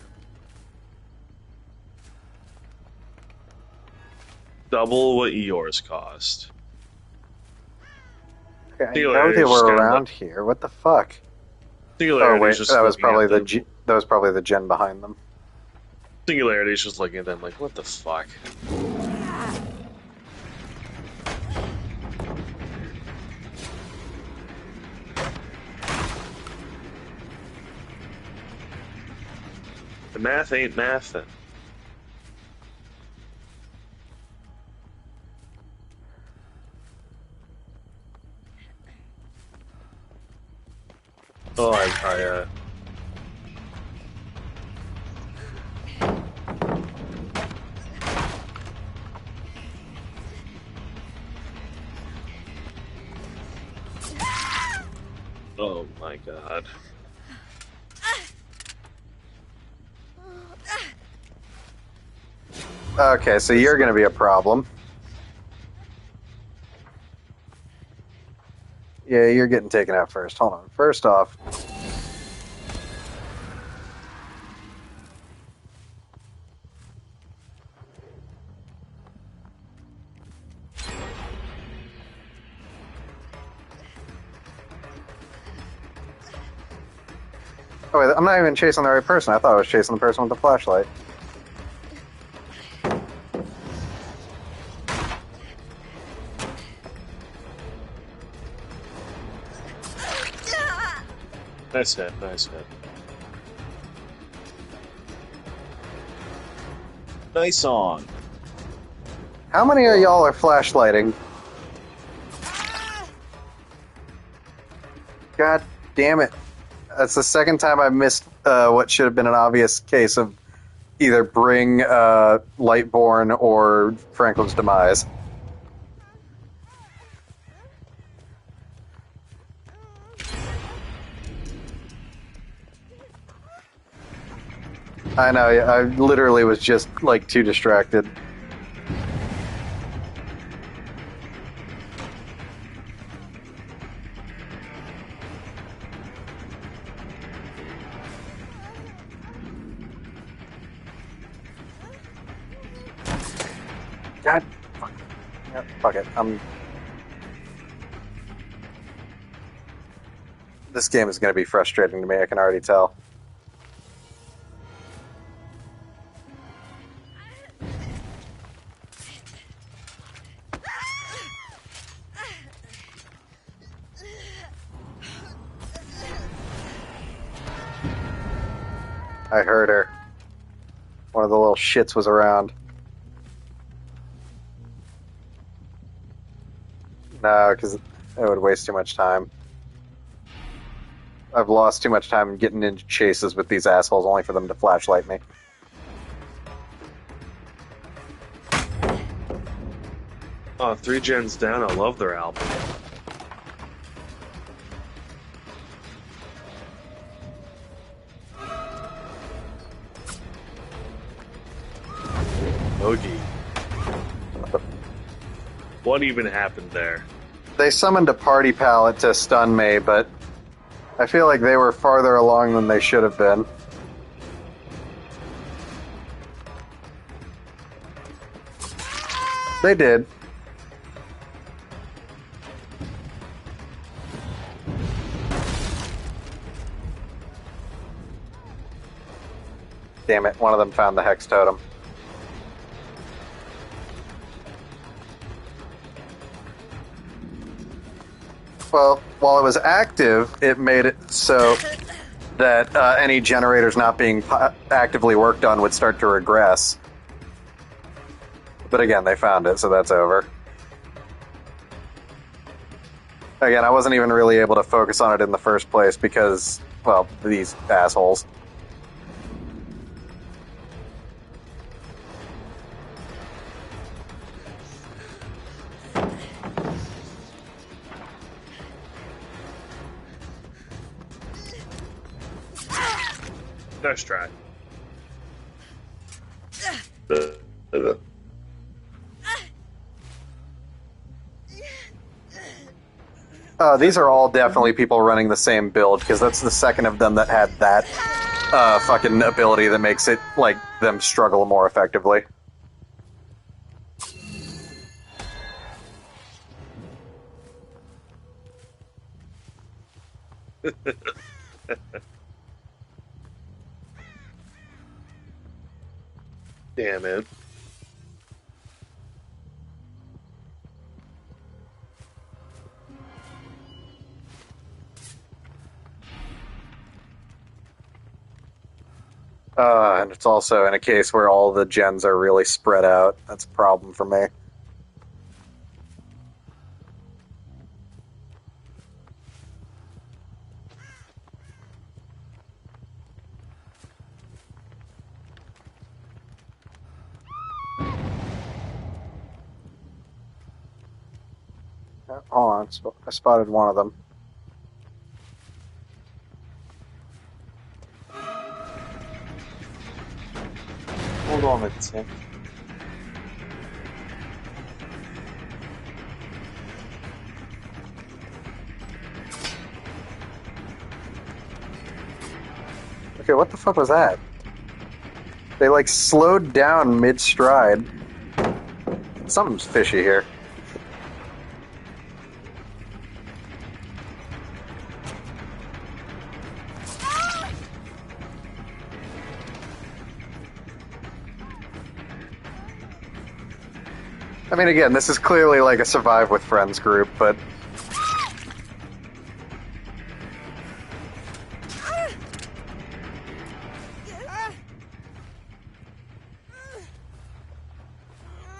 Double what yours cost. I know they were around here. What the fuck? Oh wait, that was probably the gen behind them. Singularity's just looking at them like, what the fuck? The math ain't mathin'. Oh, oh my god. Okay, so you're going to be a problem. Yeah, you're getting taken out first. Hold on. First off, oh wait, I'm not even chasing the right person. I thought I was chasing the person with the flashlight. Nice hit, nice hit. Nice on. How many of y'all are flashlighting? God damn it. That's the second time I've missed what should have been an obvious case of either bring Lightborn or Franklin's demise. I know, I literally was just like too distracted. God, fuck. Yep, fuck it. This game is going to be frustrating to me. I can already tell. I heard her. One of the little shits was around. No, because it would waste too much time. I've lost too much time getting into chases with these assholes only for them to flashlight me. Oh, 3 gens down. I love their album. Ogie. What even happened there? They summoned a party pallet to stun me, but I feel like they were farther along than they should have been. They did. Damn it, one of them found the Hex Totem. Well, while it was active, it made it so that any generators not being actively worked on would start to regress. But again, they found it, so that's over. Again, I wasn't even really able to focus on it in the first place because, well, these assholes. Nice try. These are all definitely people running the same build, because that's the second of them that had that fucking ability that makes it, like, them struggle more effectively. Damn it. And it's also in a case where all the gens are really spread out. That's a problem for me. Hold on, I spotted one of them. Hold on a tick. Okay, what the fuck was that? They like slowed down mid-stride. Something's fishy here. I mean, again, this is clearly like a Survive with Friends group, but...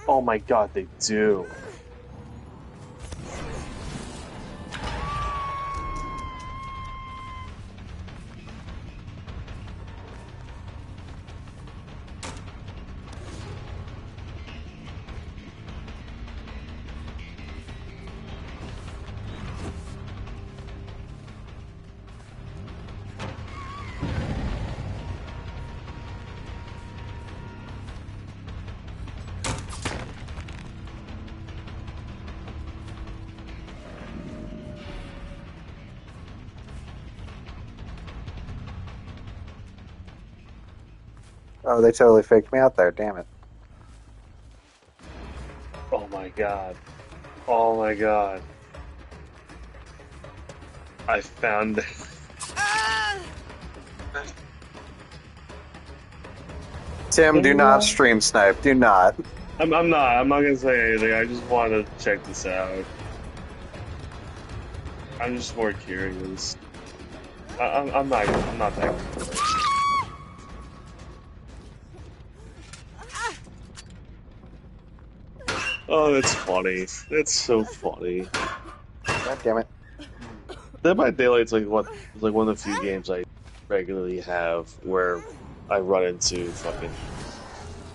Oh my god, they do. Oh, they totally faked me out there, damn it. Oh my god. Oh my god. I found... Tim, do not stream snipe. Do not. I'm not gonna say anything. I just want to check this out. I'm just more curious. I'm not that curious. Oh, that's funny. That's so funny. God damn it. Dead by Daylight's like one of the few games I regularly have where I run into fucking.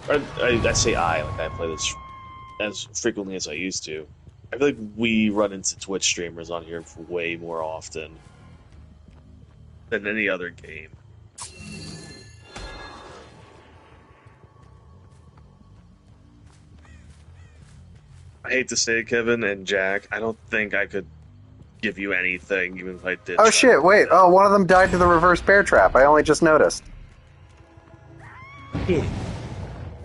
Or I say I play this as frequently as I used to. I feel like we run into Twitch streamers on here way more often than any other game. I hate to say it, Kevin and Jack, I don't think I could give you anything even if I did. Oh shit, wait. Oh, one of them died to the reverse bear trap. I only just noticed. And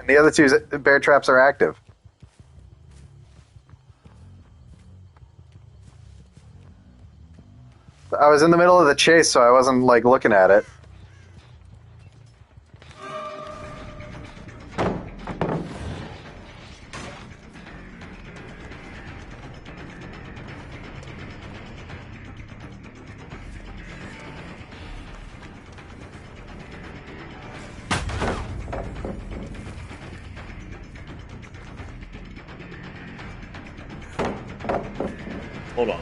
the other two bear traps are active. I was in the middle of the chase, so I wasn't, like, looking at it. Hold on.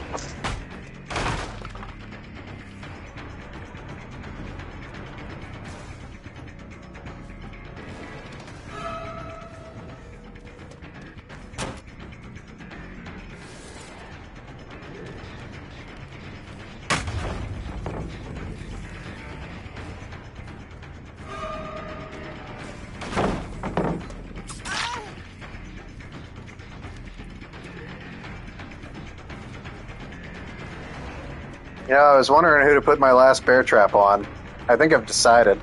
Yeah, I was wondering who to put my last bear trap on. I think I've decided.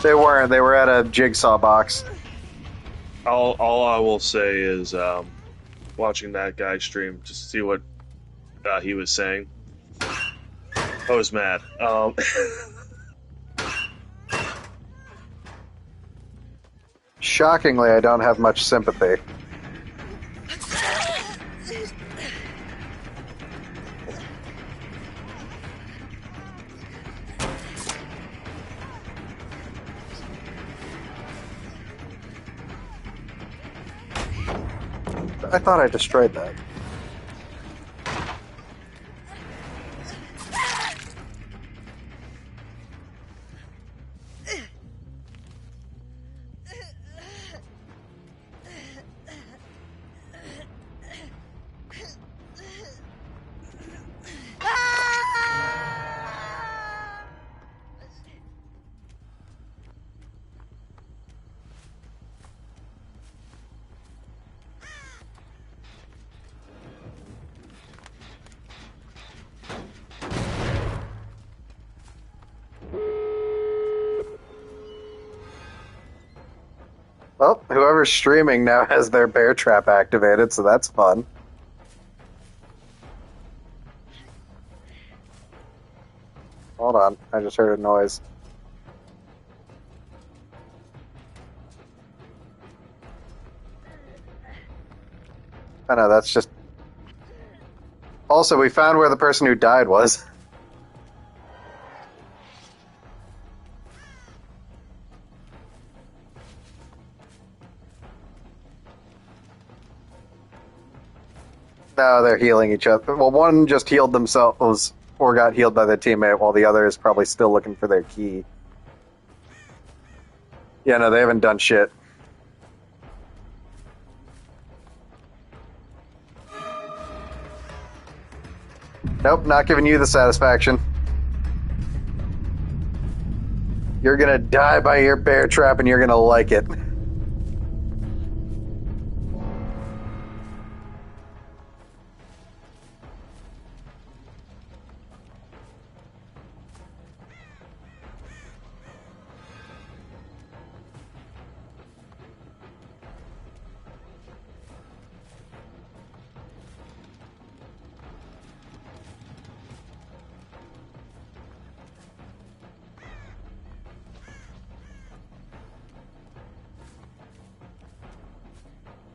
They weren't. They were at a jigsaw box. All I will say is, watching that guy stream just to see what he was saying. I was mad. Shockingly, I don't have much sympathy. I thought I destroyed that. Well, whoever's streaming now has their bear trap activated, so that's fun. Hold on, I just heard a noise. I know, that's just... Also, we found where the person who died was. No, they're healing each other. Well, one just healed themselves or got healed by their teammate, while the other is probably still looking for their key. Yeah, no, they haven't done shit. Nope, not giving you the satisfaction. You're gonna die by your bear trap and you're gonna like it.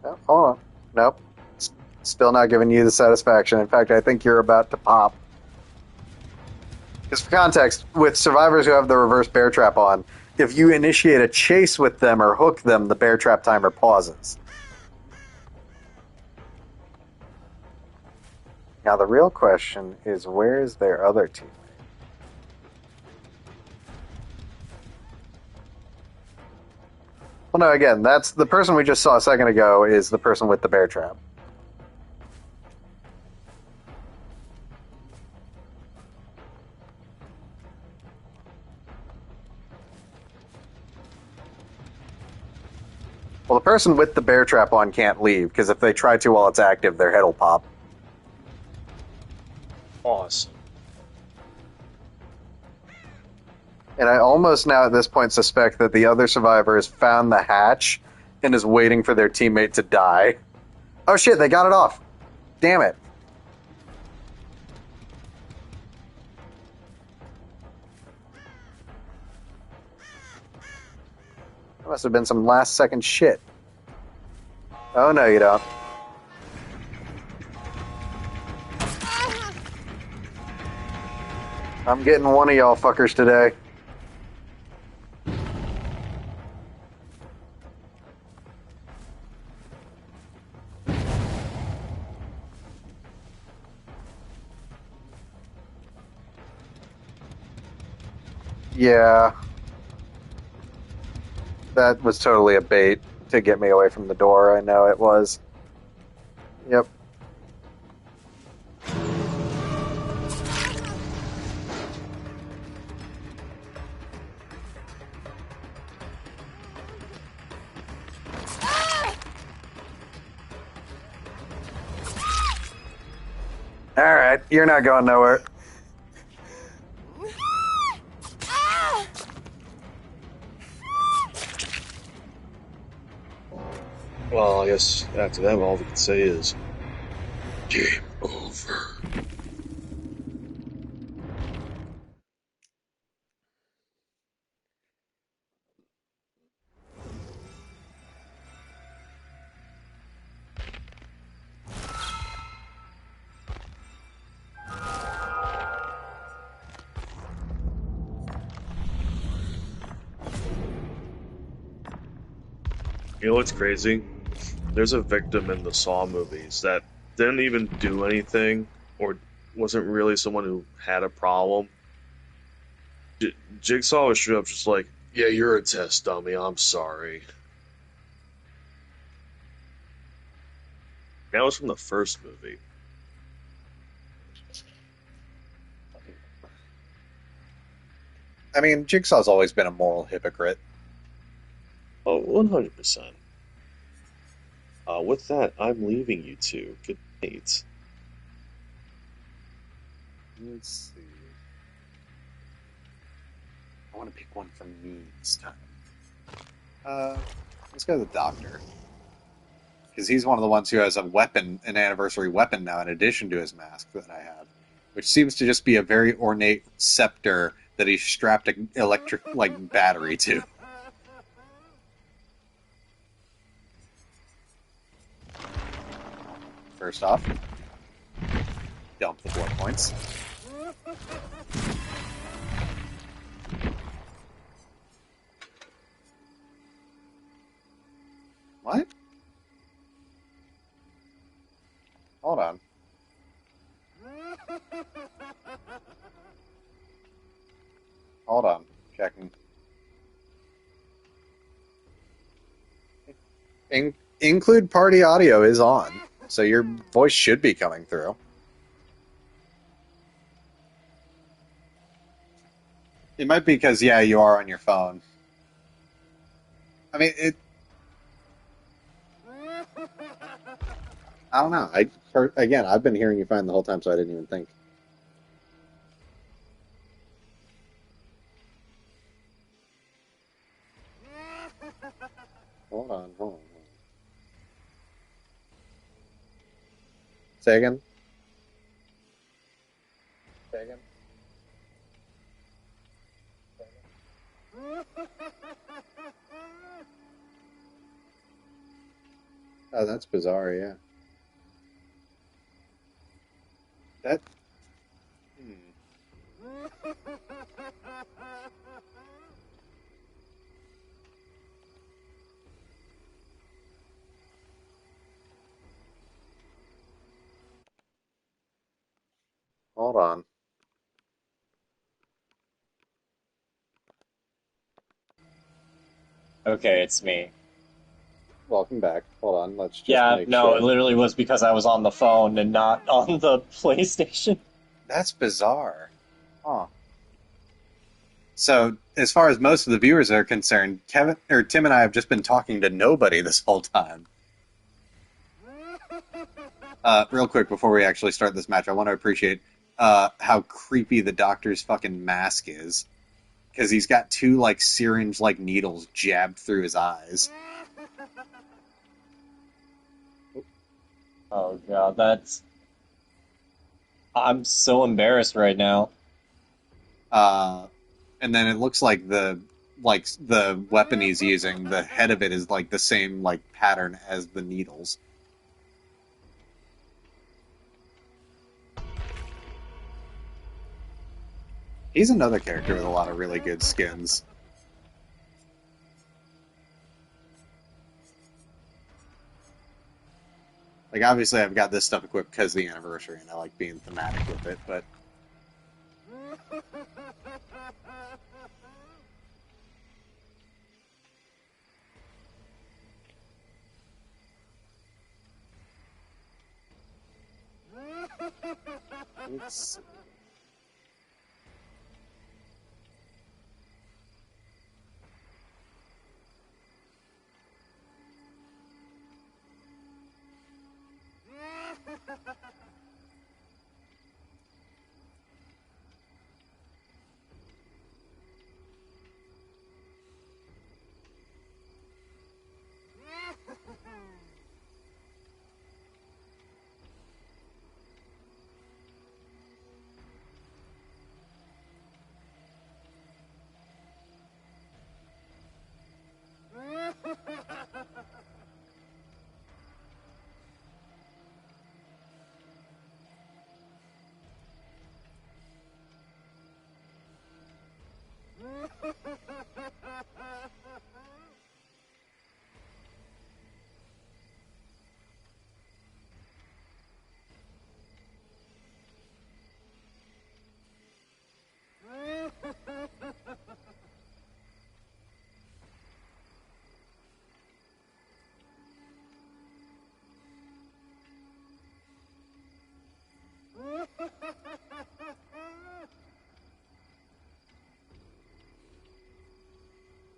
Oh, hold on. Nope. Still not giving you the satisfaction. In fact, I think you're about to pop. Because for context, with survivors who have the reverse bear trap on, if you initiate a chase with them or hook them, the bear trap timer pauses. Now the real question is, where is their other teammate? Well, no, again, that's the person we just saw a second ago is the person with the bear trap. Well, the person with the bear trap on can't leave, because if they try to while it's active, their head will pop. Awesome. And I almost now at this point suspect that the other survivor has found the hatch and is waiting for their teammate to die. Oh shit, they got it off. Damn it. That must have been some last second shit. Oh no, you don't. I'm getting one of y'all fuckers today. Yeah. That was totally a bait to get me away from the door. I know it was. Yep. Alright, you're not going nowhere. Well, I guess after that, all we can say is Game over. You know what's crazy? There's a victim in the Saw movies that didn't even do anything or wasn't really someone who had a problem. Jigsaw was straight up just like, Yeah, you're a test dummy. I'm sorry. that was from the first movie. I mean, Jigsaw's always been a moral hypocrite. Oh, 100%. With that, I'm leaving you two. Good night. Let's see. I want to pick one from me this time. Let's go to the doctor. Because he's one of the ones who has a weapon, an anniversary weapon now, in addition to his mask that I have. Which seems to just be a very ornate scepter that he's strapped an electric, battery to. First off, dump the blood points. What? Hold on. Hold on. Checking. Include party audio is on, so your voice should be coming through. It might be because, yeah, you are on your phone. I mean, I don't know. I've been hearing you fine the whole time, so I didn't even think. Hold on. Say again? Oh, that's bizarre, yeah. That... Hold on. Okay, it's me. Welcome back. Hold on, let's just Yeah, make no, sure. it literally was because I was on the phone and not on the PlayStation. That's bizarre. Huh. So, as far as most of the viewers are concerned, Tim and I have just been talking to nobody this whole time. Real quick, before we actually start this match, I want to appreciate how creepy the doctor's fucking mask is. Because he's got two, syringe-like needles jabbed through his eyes. Oh god, I'm so embarrassed right now. And then it looks like the weapon he's using, the head of it is the same pattern as the needles. He's another character with a lot of really good skins. Obviously I've got this stuff equipped because of the anniversary, and I like being thematic with it, but... Let's see.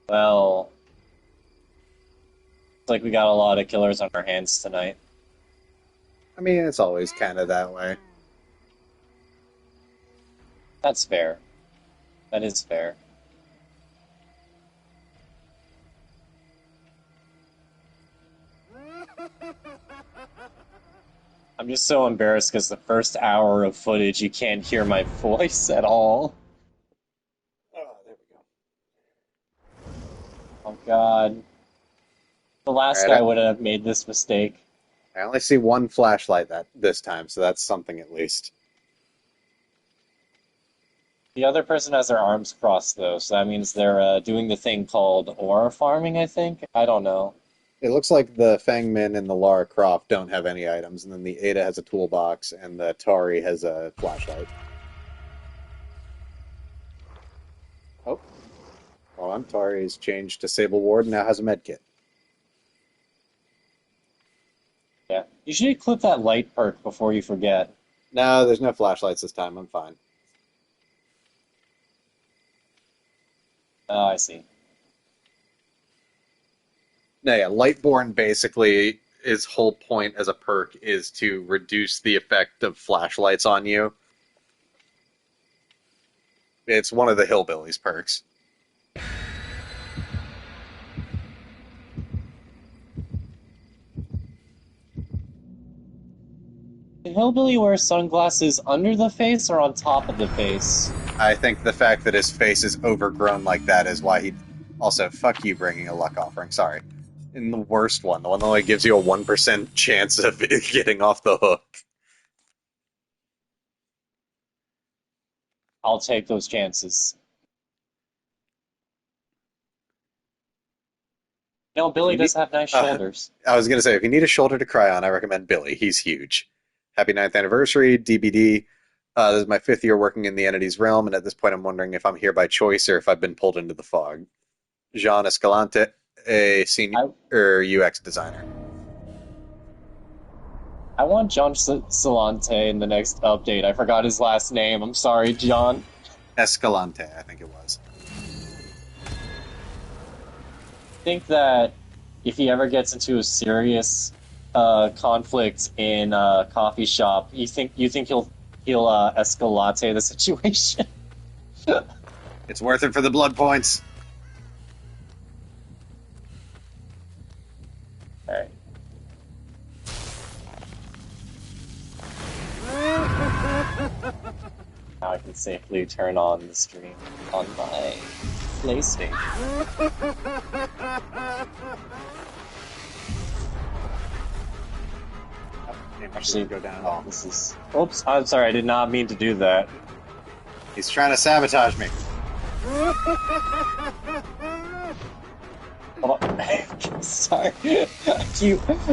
Well, it's like we got a lot of killers on our hands tonight. I mean, it's always kind of that way. That's fair. That is fair. I'm just so embarrassed because the first hour of footage you can't hear my voice at all. Oh, there we go. Oh god. The last Alright, guy would have made this mistake. I only see one flashlight this time, so that's something at least. The other person has their arms crossed though, so that means they're doing the thing called aura farming, I think? I don't know. It looks like the Fangman and the Lara Croft don't have any items, and then the Ada has a toolbox, and the Atari has a flashlight. Oh. Hold on, Atari's changed to Sable Ward and now has a medkit. Yeah. You should equip that light perk before you forget. No, there's no flashlights this time, I'm fine. Oh, I see. No, yeah, Lightborn basically, his whole point as a perk is to reduce the effect of flashlights on you. It's one of the Hillbillies perks. Did Hillbilly wear sunglasses under the face or on top of the face? I think the fact that his face is overgrown like that is why he... Also, fuck you bringing a luck offering, sorry. In the worst one, the one that only gives you a 1% chance of it getting off the hook. I'll take those chances. No, Billy does have nice shoulders. I was going to say, if you need a shoulder to cry on, I recommend Billy. He's huge. Happy 9th anniversary, DBD. This is my 5th year working in the entity's realm, and at this point I'm wondering if I'm here by choice or if I've been pulled into the fog. Jean Escalante, a senior UX designer. I want John Salante in the next update. I forgot his last name. I'm sorry, John. Escalante, I think it was. I think that if he ever gets into a serious conflict in a coffee shop, you think he'll escalate the situation? It's worth it for the blood points. Alright. Now I can safely turn on the stream on my PlayStation. Actually, go down. Oh, this is... Oops, I'm sorry, I did not mean to do that. He's trying to sabotage me. Oh, sorry.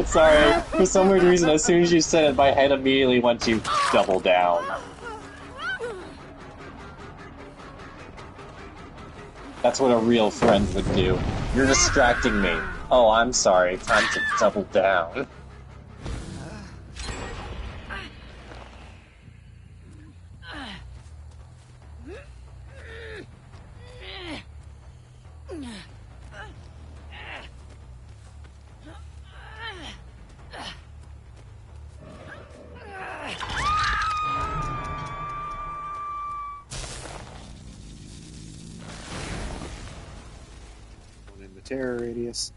Sorry. For some weird reason, as soon as you said it, my head immediately went to double down. That's what a real friend would do. You're distracting me. Oh, I'm sorry. Time to double down. One in the terror radius.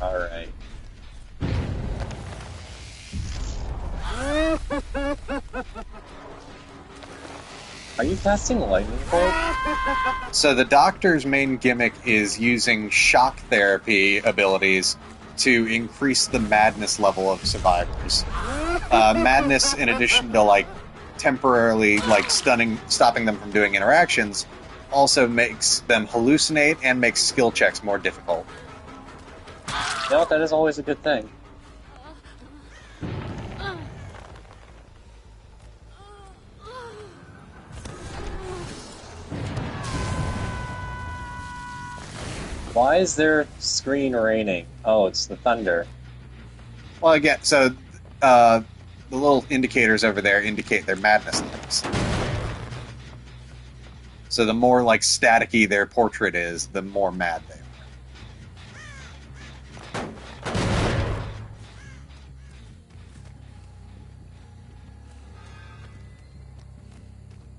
Alright. Are you casting lightning bolt? So the Doctor's main gimmick is using shock therapy abilities to increase the madness level of survivors. Madness, in addition to like temporarily like stopping them from doing interactions, also makes them hallucinate and makes skill checks more difficult. No, that is always a good thing. Why is there screen raining? Oh, it's the thunder. Well, again, so the little indicators over there indicate their madness levels. So the more like staticky their portrait is, the more mad they are.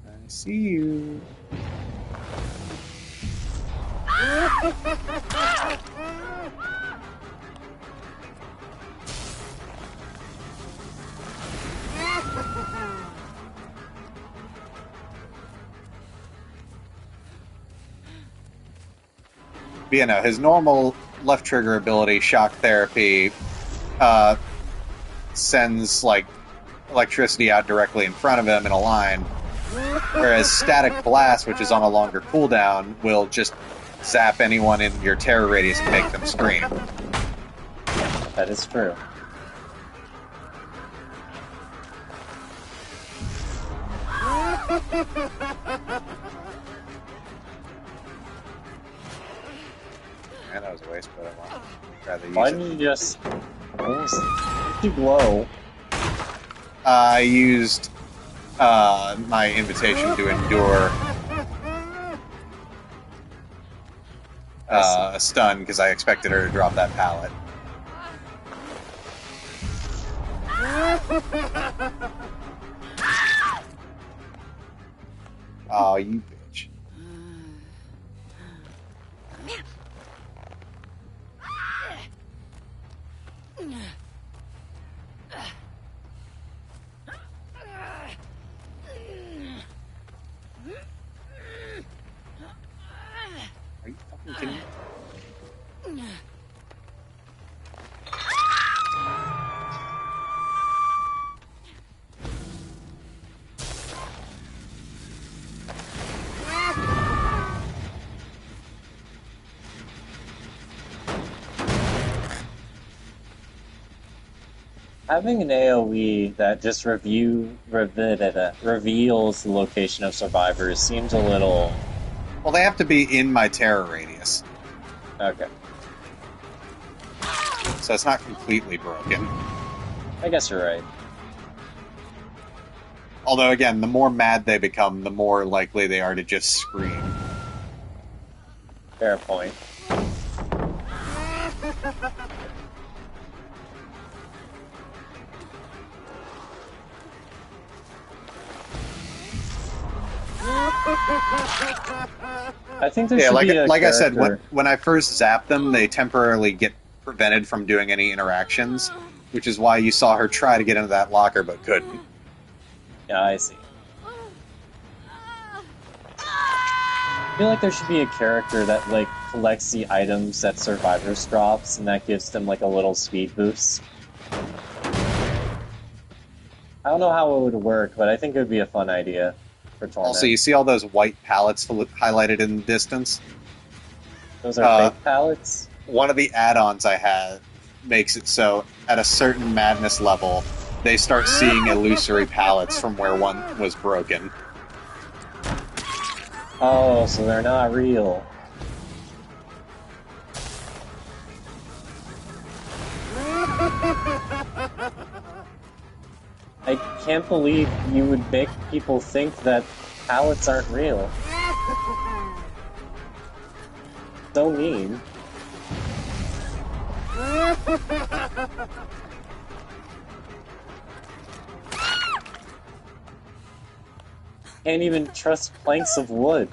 I see you. But, you know, his normal left trigger ability, Shock Therapy, sends like electricity out directly in front of him in a line, whereas Static Blast, which is on a longer cooldown, will just zap anyone in your terror radius and make them scream. That is true. Man, that was a waste, but I want rather use Why it. didn't you just... You glow. I used my invitation to endure a stun because I expected her to drop that pallet. Oh, you bitch. Are you fucking kidding me? Having an AoE that just reveals the location of survivors seems a little... Well, they have to be in my terror radius, Okay. so it's not completely broken. I guess you're right. Although, again, the more mad they become, the more likely they are to just scream. Fair point. I think there Yeah, should like, be a like I said, character- when I first zap them, they temporarily get prevented from doing any interactions, which is why you saw her try to get into that locker but couldn't. Yeah, I see. I feel like there should be a character that, like, collects the items that Survivors drops, and that gives them, like, a little speed boost. I don't know how it would work, but I think it would be a fun idea for Torment. Also, you see all those white pallets highlighted in the distance? Those are fake pallets? One of the add-ons I had makes it so at a certain madness level, they start seeing illusory pallets from where one was broken. Oh, so they're not real. I can't believe you would make people think that pallets aren't real. So mean. Can't even trust planks of wood.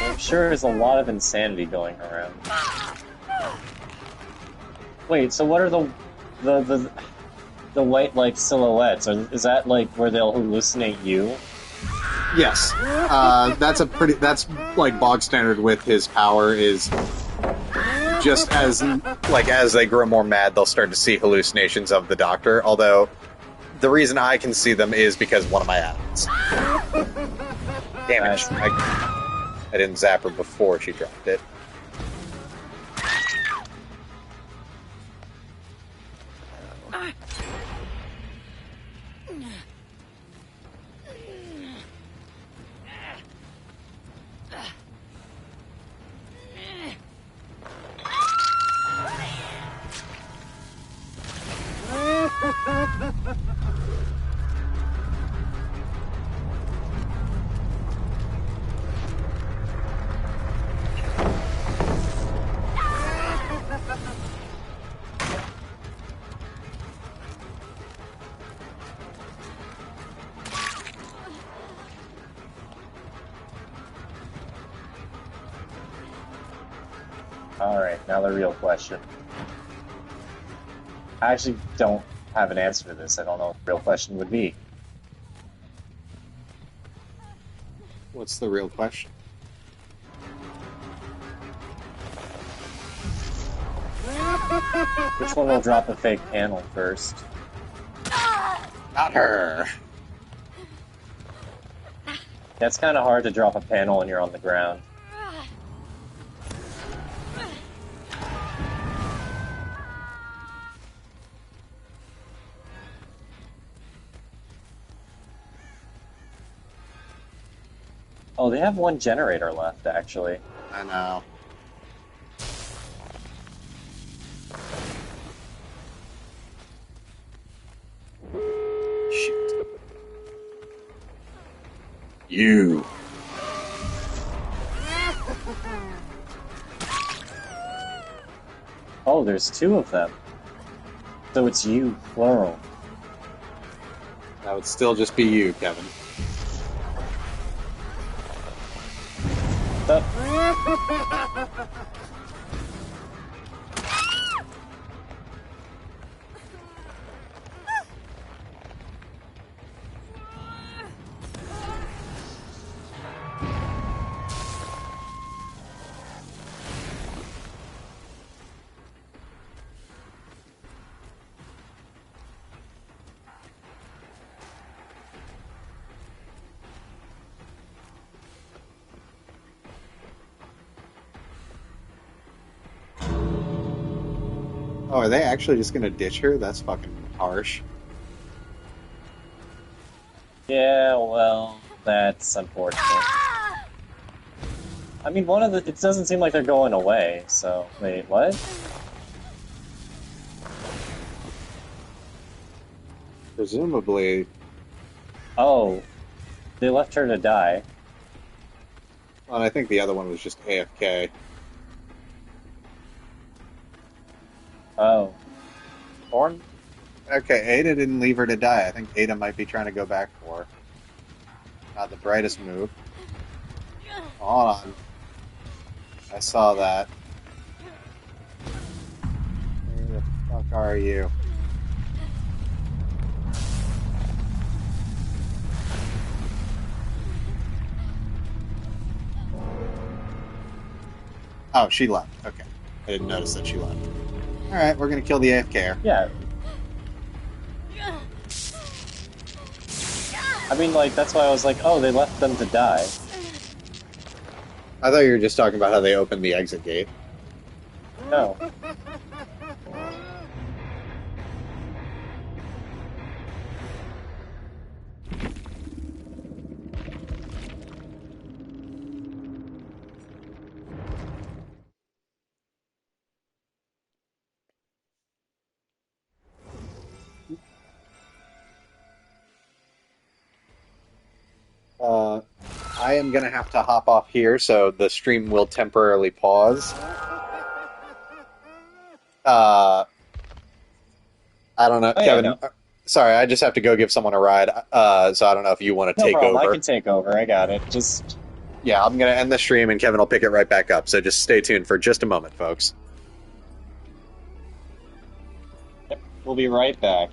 I'm sure there's a lot of insanity going around. Wait, so what are the the white like silhouettes? Is that like where they'll hallucinate you? Yes, that's like bog standard with his power is just as they grow more mad, they'll start to see hallucinations of the Doctor. Although the reason I can see them is because one of my addicts. Damn it! I didn't zap her before she dropped it. Alright, now the real question. I actually don't have an answer to this. I don't know what the real question would be. What's the real question? Which one will drop a fake panel first? Not her. That's kind of hard to drop a panel when you're on the ground. Oh, they have one generator left, actually. I know. Shit. You. Oh, there's two of them. So it's you, plural. That would still just be you, Kevin. But Oh, are they actually just gonna ditch her? That's fucking harsh. yeah, well, that's unfortunate. I mean, it doesn't seem like they're going away, so, wait, what? Presumably. Oh, they left her to die. Well, I think the other one was just AFK. Oh. Or, okay, Ada didn't leave her to die. I think Ada might be trying to go back for her. Not the brightest move. Hold on. I saw that. Where the fuck are you? Oh, she left. Okay. I didn't notice that she left. Alright, we're gonna kill the AFKer. Yeah. I mean, like, that's why I was like, oh, they left them to die. I thought you were just talking about how they opened the exit gate. No. I am gonna have to hop off here, so the stream will temporarily pause. I don't know, Oh, yeah, Kevin. no. Sorry, I just have to go give someone a ride. So I don't know if you want to No take problem, over. I can take over, I got it. Just... Yeah, I'm gonna end the stream, and Kevin will pick it right back up. So just stay tuned for just a moment, folks. We'll be right back.